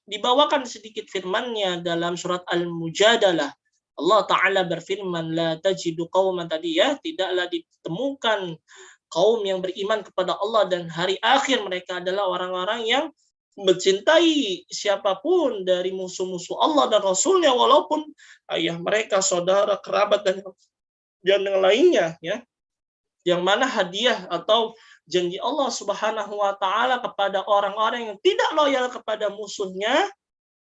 dibawakan sedikit firman-Nya dalam surat Al-Mujadalah. Allah Ta'ala berfirman, la tajidu qauman, tadi, ya, tidaklah ditemukan kaum yang beriman kepada Allah dan hari akhir, mereka adalah orang-orang yang mencintai siapapun dari musuh-musuh Allah dan Rasulnya, walaupun ayah mereka, saudara, kerabat, dan yang lainnya, ya. Yang mana hadiah atau janji Allah Subhanahu wa taala kepada orang-orang yang tidak loyal kepada musuhnya,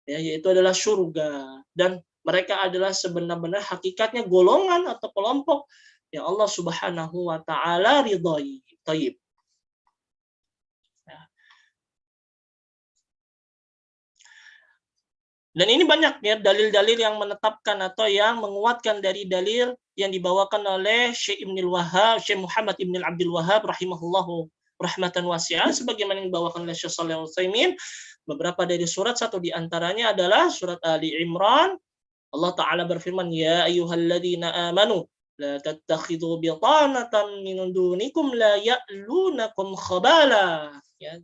ya, yaitu adalah surga, dan mereka adalah sebenar-benar hakikatnya golongan atau kelompok yang Allah Subhanahu wa taala ridhai. Thaib. Ya. Dan ini banyak, ya, dalil-dalil yang menetapkan atau yang menguatkan dari dalil yang dibawakan oleh Syekh Muhammad Ibn Abdul Wahhab rahimahullahu rahmatan wasi'ah, sebagaimana yang dibawakan oleh Syekh Shalih Al-Utsaimin. Beberapa dari surat, satu di antaranya adalah surat Ali Imran. Allah Ta'ala berfirman, ya ayyuhalladzina amanu la tattakhidhu bitanatan min dunikum la ya'lunakum khabala. Ya.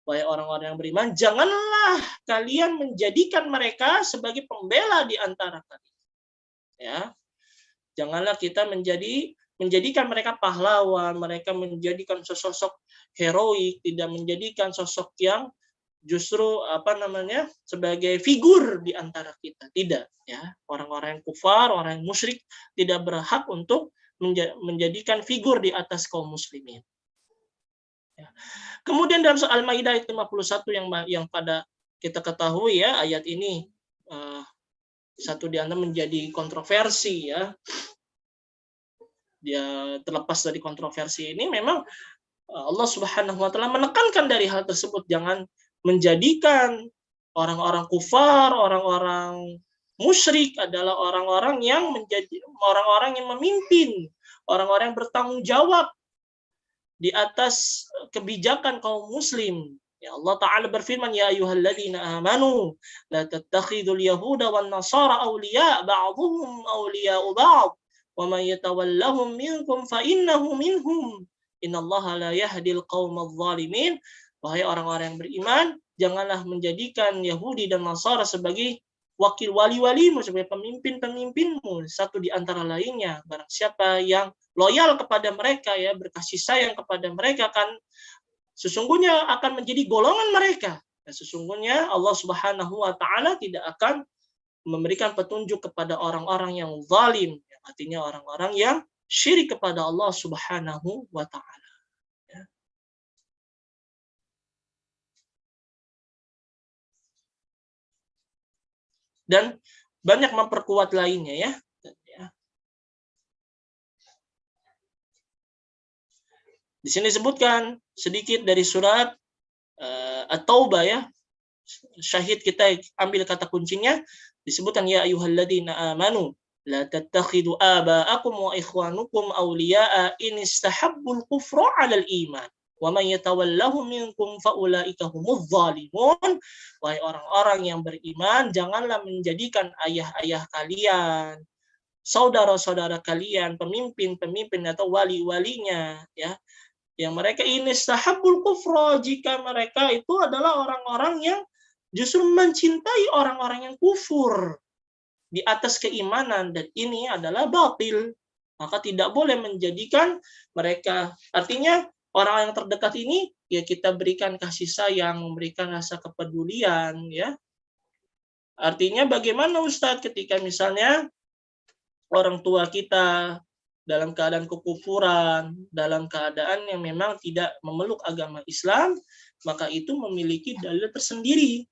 Wahai orang-orang yang beriman, janganlah kalian menjadikan mereka sebagai pembela di antara kalian. Ya. Janganlah kita menjadikan mereka pahlawan, mereka menjadikan sosok heroik, tidak menjadikan sosok yang justru sebagai figur di antara kita. Tidak, ya. Orang-orang yang kufar, orang yang musyrik tidak berhak untuk menjadikan figur di atas kaum muslimin. Ya. Kemudian dalam soal Al-Maidah ayat 51 yang pada kita ketahui, ya, ayat ini satu di antara menjadi kontroversi, ya. Dia terlepas dari kontroversi ini, memang Allah Subhanahu wa taala menekankan dari hal tersebut, jangan menjadikan orang-orang kufar, orang-orang musyrik adalah orang-orang yang memimpin, orang-orang yang bertanggung jawab di atas kebijakan kaum muslim. Ya, Allah Ta'ala berfirman, ya ayyuhalladzina amanu la tattakhidul yahuda wan nasara awliya ba'dhuhum awliya'u ba'd wa man yatawallahum minkum fa innahu minhum innallaha la yahdil qaumadz zalimin. Wahai orang-orang yang beriman, janganlah menjadikan Yahudi dan Nasara sebagai wakil wali-walimu, sebagai pemimpin-pemimpinmu, satu di antara lainnya. Barang siapa yang loyal kepada mereka, ya, berkasih sayang kepada mereka, kan sesungguhnya akan menjadi golongan mereka. Dan sesungguhnya Allah Subhanahu wa taala tidak akan memberikan petunjuk kepada orang-orang yang zalim, artinya orang-orang yang syirik kepada Allah Subhanahu wa taala. Dan banyak memperkuat lainnya, ya. Di sini disebutkan sedikit dari surat At-Taubah, ya. Syahid kita ambil kata kuncinya, disebutkan ya ayyuhalladzina amanu la tattakhidu aba'akum wa ikhwanukum awliya'a in istahabbul kufra 'alal iman wa man yatawallahum minkum faulaika humudz zalimun. Wahai orang-orang yang beriman, janganlah menjadikan ayah-ayah kalian, saudara-saudara kalian, pemimpin-pemimpin atau wali-walinya, ya, yang mereka ini istahabbul kufra, jika mereka itu adalah orang-orang yang justru mencintai orang-orang yang kufur di atas keimanan, dan ini adalah batil. Maka tidak boleh menjadikan mereka, artinya orang yang terdekat ini, ya, kita berikan kasih sayang, memberikan rasa kepedulian, ya. Artinya bagaimana Ustadz ketika misalnya orang tua kita dalam keadaan kekufuran, dalam keadaan yang memang tidak memeluk agama Islam, maka itu memiliki dalil tersendiri.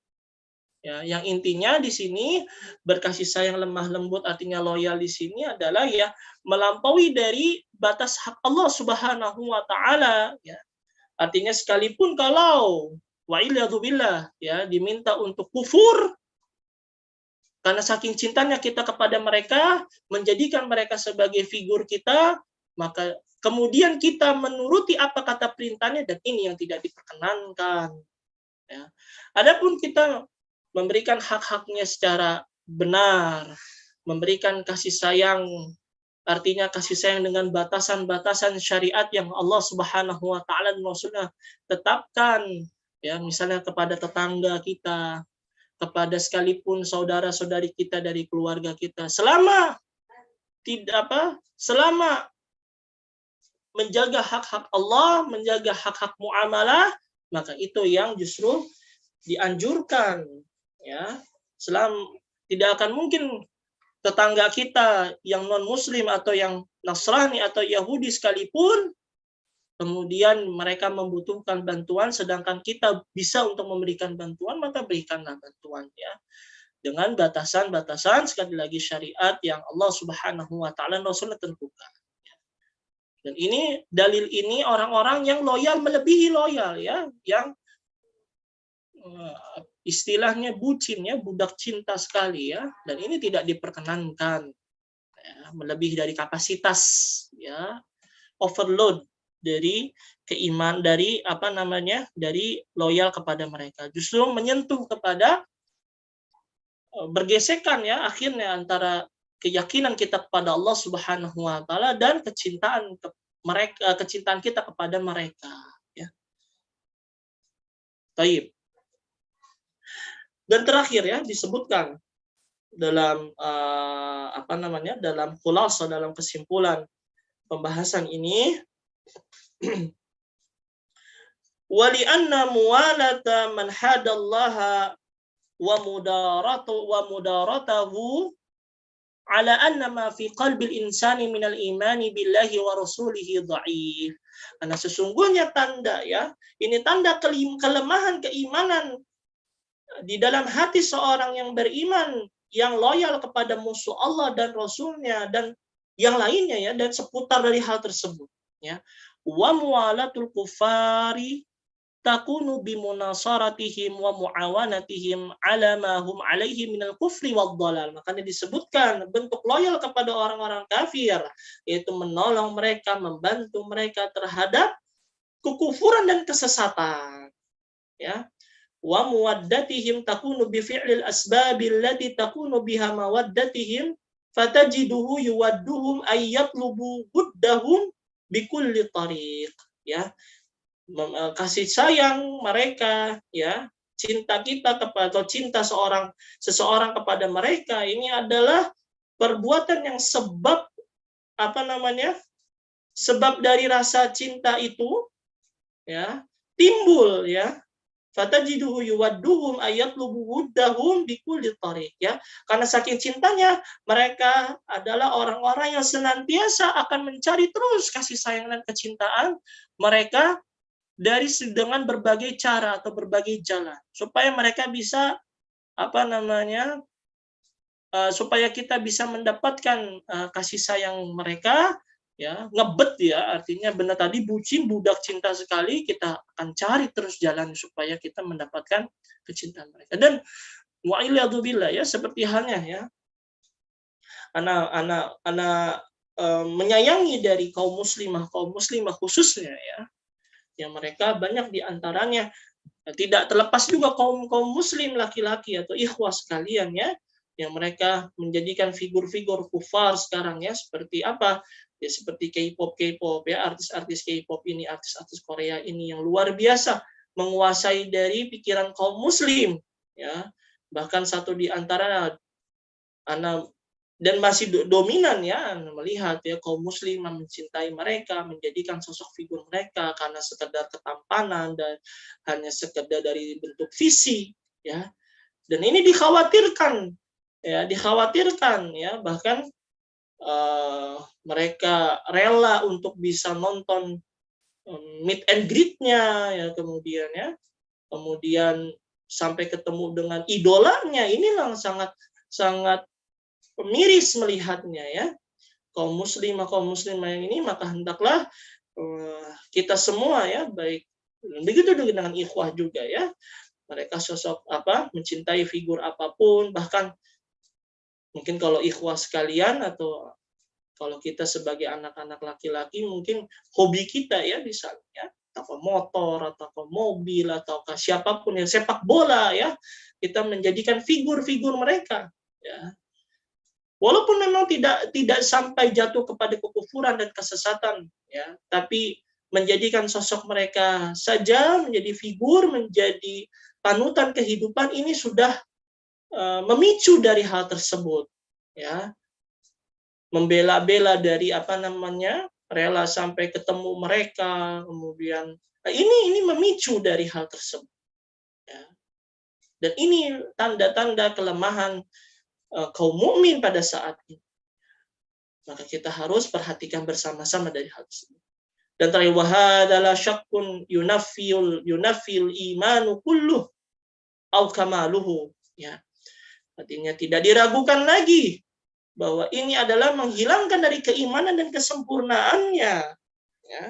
Ya, yang intinya di sini berkasih sayang lemah lembut, artinya loyal di sini adalah, ya, melampaui dari batas hak Allah Subhanahu wa taala, ya. Artinya sekalipun kalau wa'ilyazubillah, ya, diminta untuk kufur karena saking cintanya kita kepada mereka, menjadikan mereka sebagai figur kita, maka kemudian kita menuruti apa kata perintahnya, dan ini yang tidak diperkenankan, ya. Adapun kita memberikan hak-haknya secara benar, memberikan kasih sayang, artinya kasih sayang dengan batasan-batasan syariat yang Allah Subhanahu wa taala dan Rasulnya tetapkan, ya, misalnya kepada tetangga kita, kepada sekalipun saudara-saudari kita dari keluarga kita, selama menjaga hak-hak Allah, menjaga hak-hak muamalah, maka itu yang justru dianjurkan, ya. Tidak akan mungkin tetangga kita yang non muslim atau yang Nasrani atau Yahudi sekalipun kemudian mereka membutuhkan bantuan sedangkan kita bisa untuk memberikan bantuan, maka berikanlah bantuan, ya, dengan batasan-batasan sekali lagi syariat yang Allah Subhanahu wa taala Rasulnya tentukan. Dan ini dalil ini orang-orang yang loyal melebihi loyal, ya, yang istilahnya bucin, ya, budak cinta sekali, ya, dan ini tidak diperkenankan, ya, melebihi dari kapasitas, ya, overload dari keiman, dari dari loyal kepada mereka, justru menyentuh kepada bergesekan, ya, akhirnya antara keyakinan kita kepada Allah Subhanahu wa taala dan kecintaan kita kepada mereka, ya. Taib. Dan terakhir, ya, disebutkan dalam dalam khulasa, dalam kesimpulan pembahasan ini, wa li anna muwalata man hadallaha wa mudaratahu ala anna ma fi qalbil insani minal imani billahi wa rasulihi dhaif. Karena sesungguhnya tanda, ya, ini tanda kelemahan keimanan di dalam hati seorang yang beriman, yang loyal kepada musuh Allah dan Rasulnya dan yang lainnya, ya, dan seputar dari hal tersebut, ya. Wa muwalatul kufari takunu bimunasaratihim wa muawanatihim ala ma hum alaihi minal kufri wad dhalal. Makanya disebutkan bentuk loyal kepada orang-orang kafir, yaitu menolong mereka, membantu mereka terhadap kekufuran dan kesesatan, ya. Wa muwaddatihim takunu bi fi'lil asbabil lati takunu biha mawaddatihim fatajiduhu yuwadduhum ay yatlubu buddahum bikulli tariq, ya. Kasih sayang mereka, ya, cinta kita kepada, atau cinta seseorang kepada mereka, ini adalah perbuatan yang sebab sebab dari rasa cinta itu, ya, timbul, ya. Fatajiduhu yuwadduhum ayatlubu wuddahum bikulli tariq, ya. Karena saking cintanya, mereka adalah orang-orang yang senantiasa akan mencari terus kasih sayang dan kecintaan mereka dengan berbagai cara atau berbagai jalan, supaya mereka bisa supaya kita bisa mendapatkan kasih sayang mereka, ya, ngebet, ya, artinya benar tadi bucin, budak cinta sekali, kita akan cari terus jalan supaya kita mendapatkan kecintaan mereka. Dan wa'iladu billah, ya, seperti halnya, ya, anak menyayangi dari kaum muslimah khususnya, ya, yang mereka banyak diantaranya tidak terlepas juga kaum muslim laki-laki atau ikhwah sekalian, ya, yang mereka menjadikan figur-figur kufar sekarang, ya, seperti apa, ya, seperti K-pop, ya, artis-artis K-pop ini, artis-artis Korea ini yang luar biasa menguasai dari pikiran kaum muslim, ya. Bahkan satu di antara dan masih dominan, ya, melihat, ya, kaum muslim mencintai mereka, menjadikan sosok figur mereka karena sekedar ketampanan dan hanya sekedar dari bentuk visi, ya. Dan ini dikhawatirkan, ya, bahkan mereka rela untuk bisa nonton meet and greet-nya, ya, kemudian sampai ketemu dengan idolanya. Inilah sangat miris melihatnya, ya. Kaum muslimah yang ini, maka hendaklah kita semua, ya, baik begitu dengan ikhwah juga, ya, mereka sosok mencintai figur apapun, bahkan mungkin kalau ikhwah sekalian atau kalau kita sebagai anak-anak laki-laki, mungkin hobi kita, ya, misalnya atau motor atau mobil atau siapapun yang sepak bola, ya, kita menjadikan figur-figur mereka, ya. Walaupun memang tidak sampai jatuh kepada kekufuran dan kesesatan, ya, tapi menjadikan sosok mereka saja menjadi figur, menjadi panutan kehidupan, ini sudah memicu dari hal tersebut, ya. Membela-bela dari rela sampai ketemu mereka, kemudian ini memicu dari hal tersebut, ya. Dan ini tanda-tanda kelemahan kaum mukmin pada saat ini. Maka kita harus perhatikan bersama-sama dari hal tersebut. Dan terakhir, wahadalah syakkun yunafil imanu kulluh au kamaluhu, ya. Artinya tidak diragukan lagi bahwa ini adalah menghilangkan dari keimanan dan kesempurnaannya, ya.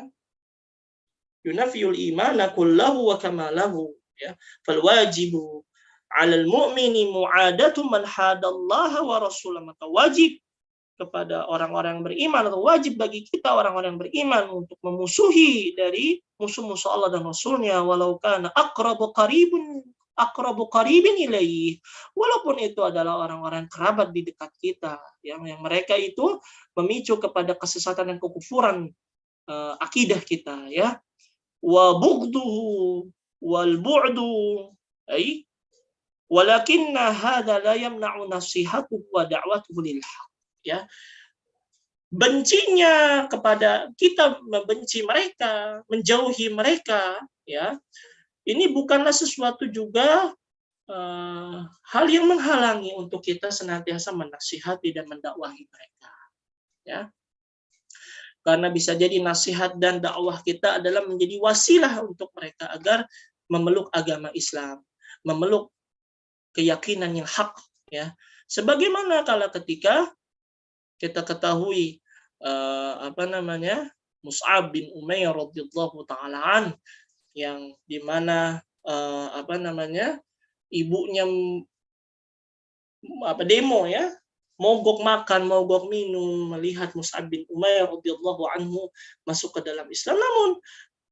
Yunafil imana kullahu wa kamalahu, ya. Fal wajibu 'alal mu'mini mu'adatu man hadallaha wa rasulah. Maka wajib kepada orang-orang yang beriman, atau wajib bagi kita orang-orang yang beriman untuk memusuhi dari musuh-musuh Allah dan Rasulnya, walau kana aqrabu qaribin ilaih, walaupun itu adalah orang-orang kerabat di dekat kita, yang mereka itu memicu kepada kesesatan dan kekufuran akidah kita, ya. Wa bughduhu wal bu'du ay walakinna hadza la yamna'u nasihatuhu wa da'watuhu lil haq, ya. Bencinya kepada kita, membenci mereka, menjauhi mereka, ya. Ini bukanlah sesuatu juga hal yang menghalangi untuk kita senantiasa menasihati dan mendakwahi mereka, ya. Karena bisa jadi nasihat dan dakwah kita adalah menjadi wasilah untuk mereka agar memeluk agama Islam, memeluk keyakinan yang hak, ya. Sebagaimana kalau ketika kita ketahui Mus'ab bin Umair radhiyallahu taala an, yang dimana ibunya demo, ya, mogok makan, mogok minum melihat Mus'ab bin Umair radhiyallahu anhu masuk ke dalam Islam, namun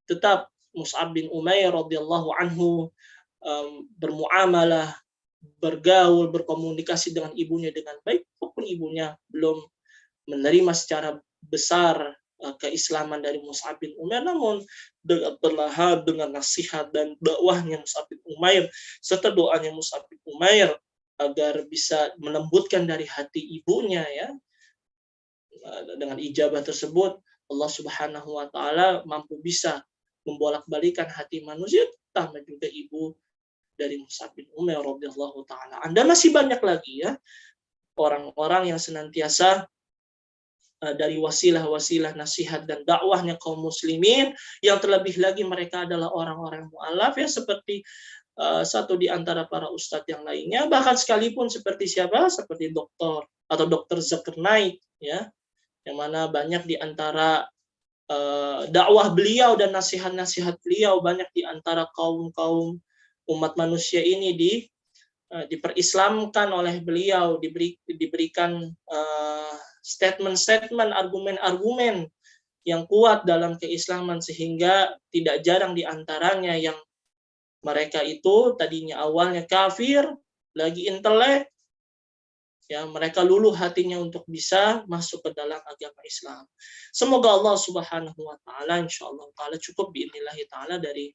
tetap Mus'ab bin Umair radhiyallahu anhu bermuamalah, bergaul, berkomunikasi dengan ibunya dengan baik, walaupun ibunya belum menerima secara besar keislaman dari Mus'ab bin Umair, namun dengan perlahan, dengan nasihat dan dakwahnya Mus'ab bin Umair serta doanya Mus'ab bin Umair agar bisa melembutkan dari hati ibunya, ya, dengan ijabah tersebut Allah Subhanahu wa taala mampu bisa membolak-balikan hati manusia, terutama juga ibu dari Mus'ab bin Umair radhiyallahu taala. Anda masih banyak lagi, ya, orang-orang yang senantiasa dari wasilah-wasilah nasihat dan dakwahnya kaum muslimin, yang terlebih lagi mereka adalah orang-orang mu'alaf, ya, seperti satu di antara para ustadz yang lainnya, bahkan sekalipun seperti siapa? Seperti Dr. Zakir Naik, ya, yang mana banyak di antara dakwah beliau dan nasihat-nasihat beliau banyak di antara kaum umat manusia ini diperislamkan oleh beliau, diberikan statement-statement, argumen-argumen yang kuat dalam keislaman, sehingga tidak jarang di antaranya yang mereka itu tadinya awalnya kafir, lagi intelek, ya, mereka luluh hatinya untuk bisa masuk ke dalam agama Islam. Semoga Allah Subhanahu wa taala insyaallah taala cukup biidznillah taala dari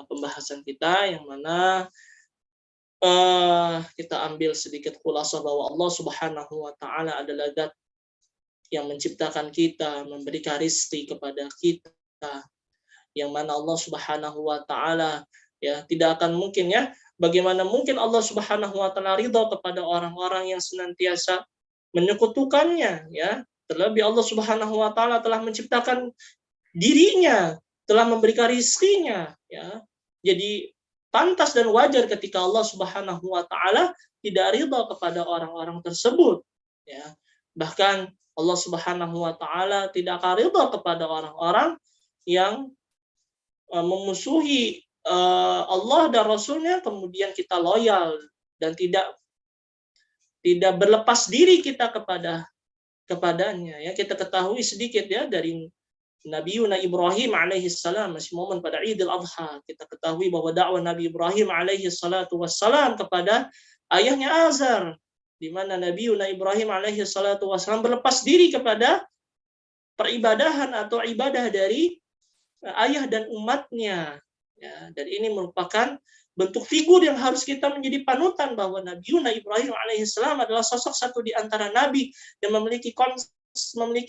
pembahasan kita, yang mana kita ambil sedikit khulasah bahwa Allah Subhanahu wa taala adalah zat yang menciptakan kita, memberikan rezeki kepada kita, yang mana Allah Subhanahu wa taala, ya, tidak akan mungkin, ya, bagaimana mungkin Allah Subhanahu wa taala ridha kepada orang-orang yang senantiasa menyekutukannya, ya. Terlebih Allah Subhanahu wa taala telah menciptakan dirinya, telah memberikan rezekinya, ya. Jadi pantas dan wajar ketika Allah Subhanahu wa taala tidak ridha kepada orang-orang tersebut, ya. Bahkan Allah Subhanahu wa taala tidak akan ridha kepada orang-orang yang memusuhi Allah dan Rasulnya, kemudian kita loyal dan tidak berlepas diri kita kepadanya, ya. Kita ketahui sedikit, ya, dari Nabi Ibrahim alaihi salam, masih momen pada Idul Adha, kita ketahui bahwa dakwah Nabi Ibrahim alaihi salatu wassalam kepada ayahnya Azar, di mana Nabi Ibrahim alaihi salatu wassalam berlepas diri kepada peribadahan atau ibadah dari ayah dan umatnya, ya. Dan ini merupakan bentuk figur yang harus kita menjadi panutan, bahwa Nabi Ibrahim alaihissalam adalah sosok satu di antara nabi yang memiliki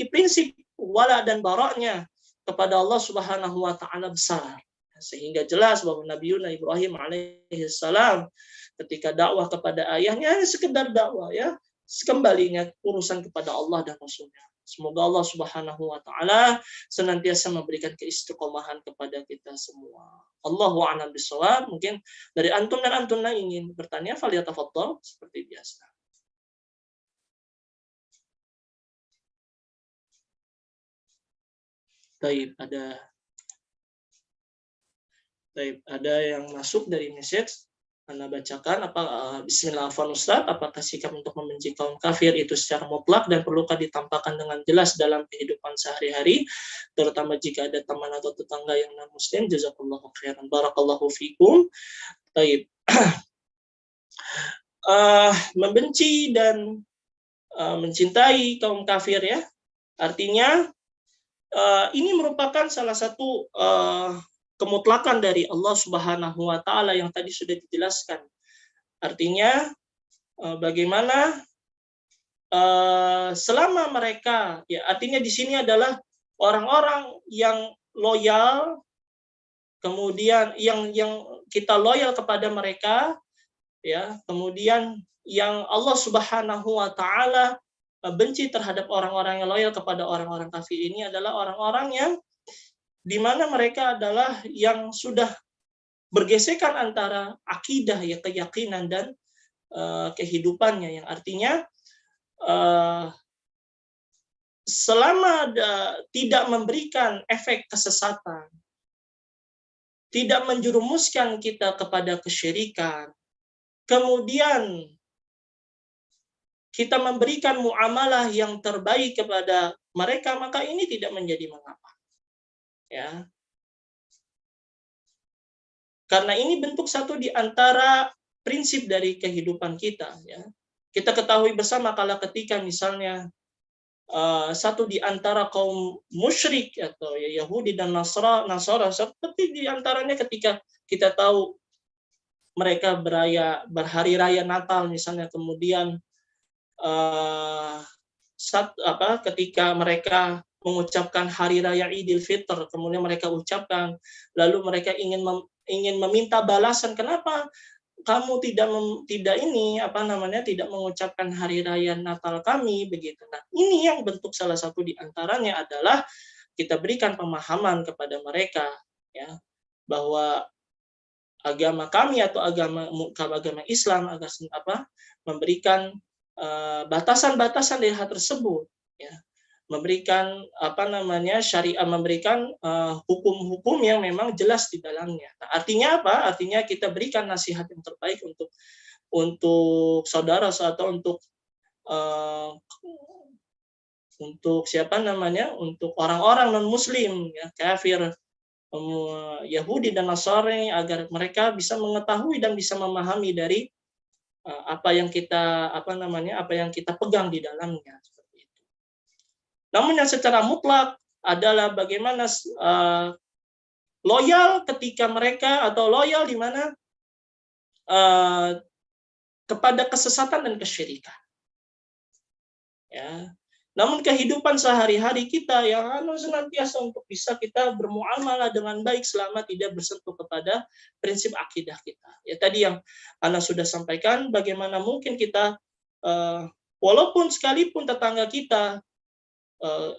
prinsip wala dan baraknya kepada Allah Subhanahu wa taala besar, sehingga jelas bahwa Nabi Ibrahim alaihissalam ketika dakwah kepada ayahnya hanya sekedar dakwah, ya, sekembalinya urusan kepada Allah dan Rasulnya. Semoga Allah Subhanahu wa taala senantiasa memberikan keistiqomahan kepada kita semua. Allahu a'lam bishawab. Mungkin dari antum dan antuna ingin bertanya, falyatafaddal seperti biasa. Baik, ada yang masuk dari message. Anda bacakan, Bismillahirrahmanirrahim Ustaz, apakah sikap untuk membenci kaum kafir itu secara mutlak dan perlukah ditampakkan dengan jelas dalam kehidupan sehari-hari, terutama jika ada teman atau tetangga yang non-muslim? Jazakallahu khairan. Barakallahu fikum. Baik. Membenci dan mencintai kaum kafir, ya, artinya ini merupakan salah satu kemutlakan dari Allah Subhanahu wa taala yang tadi sudah dijelaskan. Artinya bagaimana selama mereka, ya, artinya di sini adalah orang-orang yang loyal kemudian yang kita loyal kepada mereka, ya, kemudian yang Allah Subhanahu wa taala benci terhadap orang-orang yang loyal kepada orang-orang kafir ini adalah orang-orang yang di mana mereka adalah yang sudah bergesekan antara akidah, ya, keyakinan dan kehidupannya, yang artinya selama tidak memberikan efek kesesatan, tidak menjerumuskan kita kepada kesyirikan, kemudian kita memberikan muamalah yang terbaik kepada mereka, maka ini tidak menjadi mengapa. Ya. Karena ini bentuk satu di antara prinsip dari kehidupan kita. Ya. Kita ketahui bersama kalau ketika misalnya satu di antara kaum musyrik atau ya Yahudi dan Nasara, seperti di antaranya ketika kita tahu mereka berhari raya Natal misalnya, kemudian ketika mereka mengucapkan hari raya Idul Fitr, kemudian mereka ucapkan, lalu mereka ingin meminta balasan, kenapa kamu tidak mengucapkan hari raya Natal kami, begitu. Nah, ini yang bentuk salah satu di antaranya adalah kita berikan pemahaman kepada mereka, ya, bahwa agama kami atau agama Islam agar memberikan batasan-batasan dari hal tersebut, ya, memberikan syariat, memberikan hukum-hukum yang memang jelas di dalamnya. Nah, artinya apa? Artinya kita berikan nasihat yang terbaik untuk saudara atau untuk untuk orang-orang non Muslim, ya, kafir, Yahudi dan Nasrani, agar mereka bisa mengetahui dan bisa memahami dari apa yang kita pegang di dalamnya. Namun yang secara mutlak adalah bagaimana loyal ketika mereka, atau loyal di mana kepada kesesatan dan kesyirikan. Ya. Namun kehidupan sehari-hari kita yang senantiasa untuk bisa kita bermuamalah dengan baik selama tidak bersentuh kepada prinsip akidah kita. Ya, tadi yang Ana sudah sampaikan, bagaimana mungkin kita walaupun sekalipun tetangga kita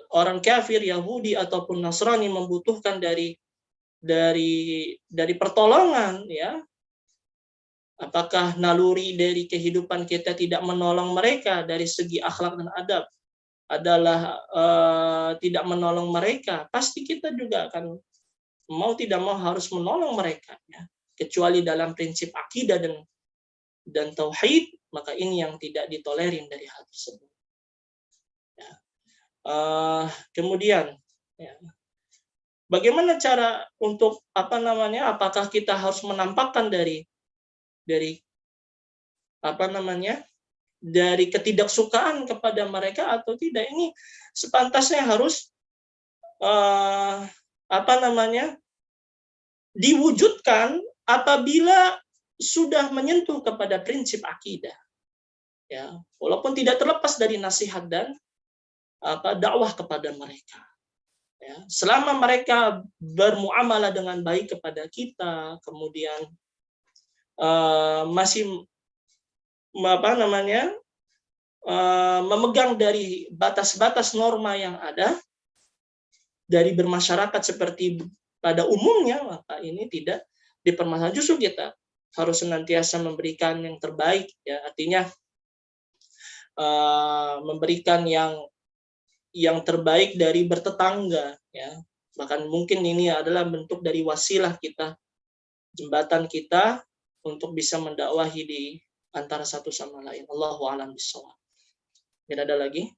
orang kafir, Yahudi ataupun Nasrani membutuhkan dari pertolongan, ya, apakah naluri dari kehidupan kita tidak menolong mereka dari segi akhlak dan adab adalah tidak menolong mereka, pasti kita juga akan mau tidak mau harus menolong mereka, ya, kecuali dalam prinsip akidah dan tauhid, maka ini yang tidak ditolerin dari hal tersebut. Ya. Kemudian, ya, bagaimana cara untuk apakah kita harus menampakkan dari ketidaksukaan kepada mereka atau tidak? Ini sepantasnya harus diwujudkan apabila sudah menyentuh kepada prinsip akidah, ya, walaupun tidak terlepas dari nasihat dan dakwah kepada mereka, ya, selama mereka bermuamalah dengan baik kepada kita, kemudian masih memegang dari batas-batas norma yang ada dari bermasyarakat seperti pada umumnya, maka ini tidak dipermasalahkan. Justru kita harus senantiasa memberikan yang terbaik, ya, artinya memberikan yang terbaik dari bertetangga, ya. Bahkan mungkin ini adalah bentuk dari wasilah kita, jembatan kita untuk bisa mendakwahi di antara satu sama lain. Allahu a'lam bishawab. Tidak ada lagi?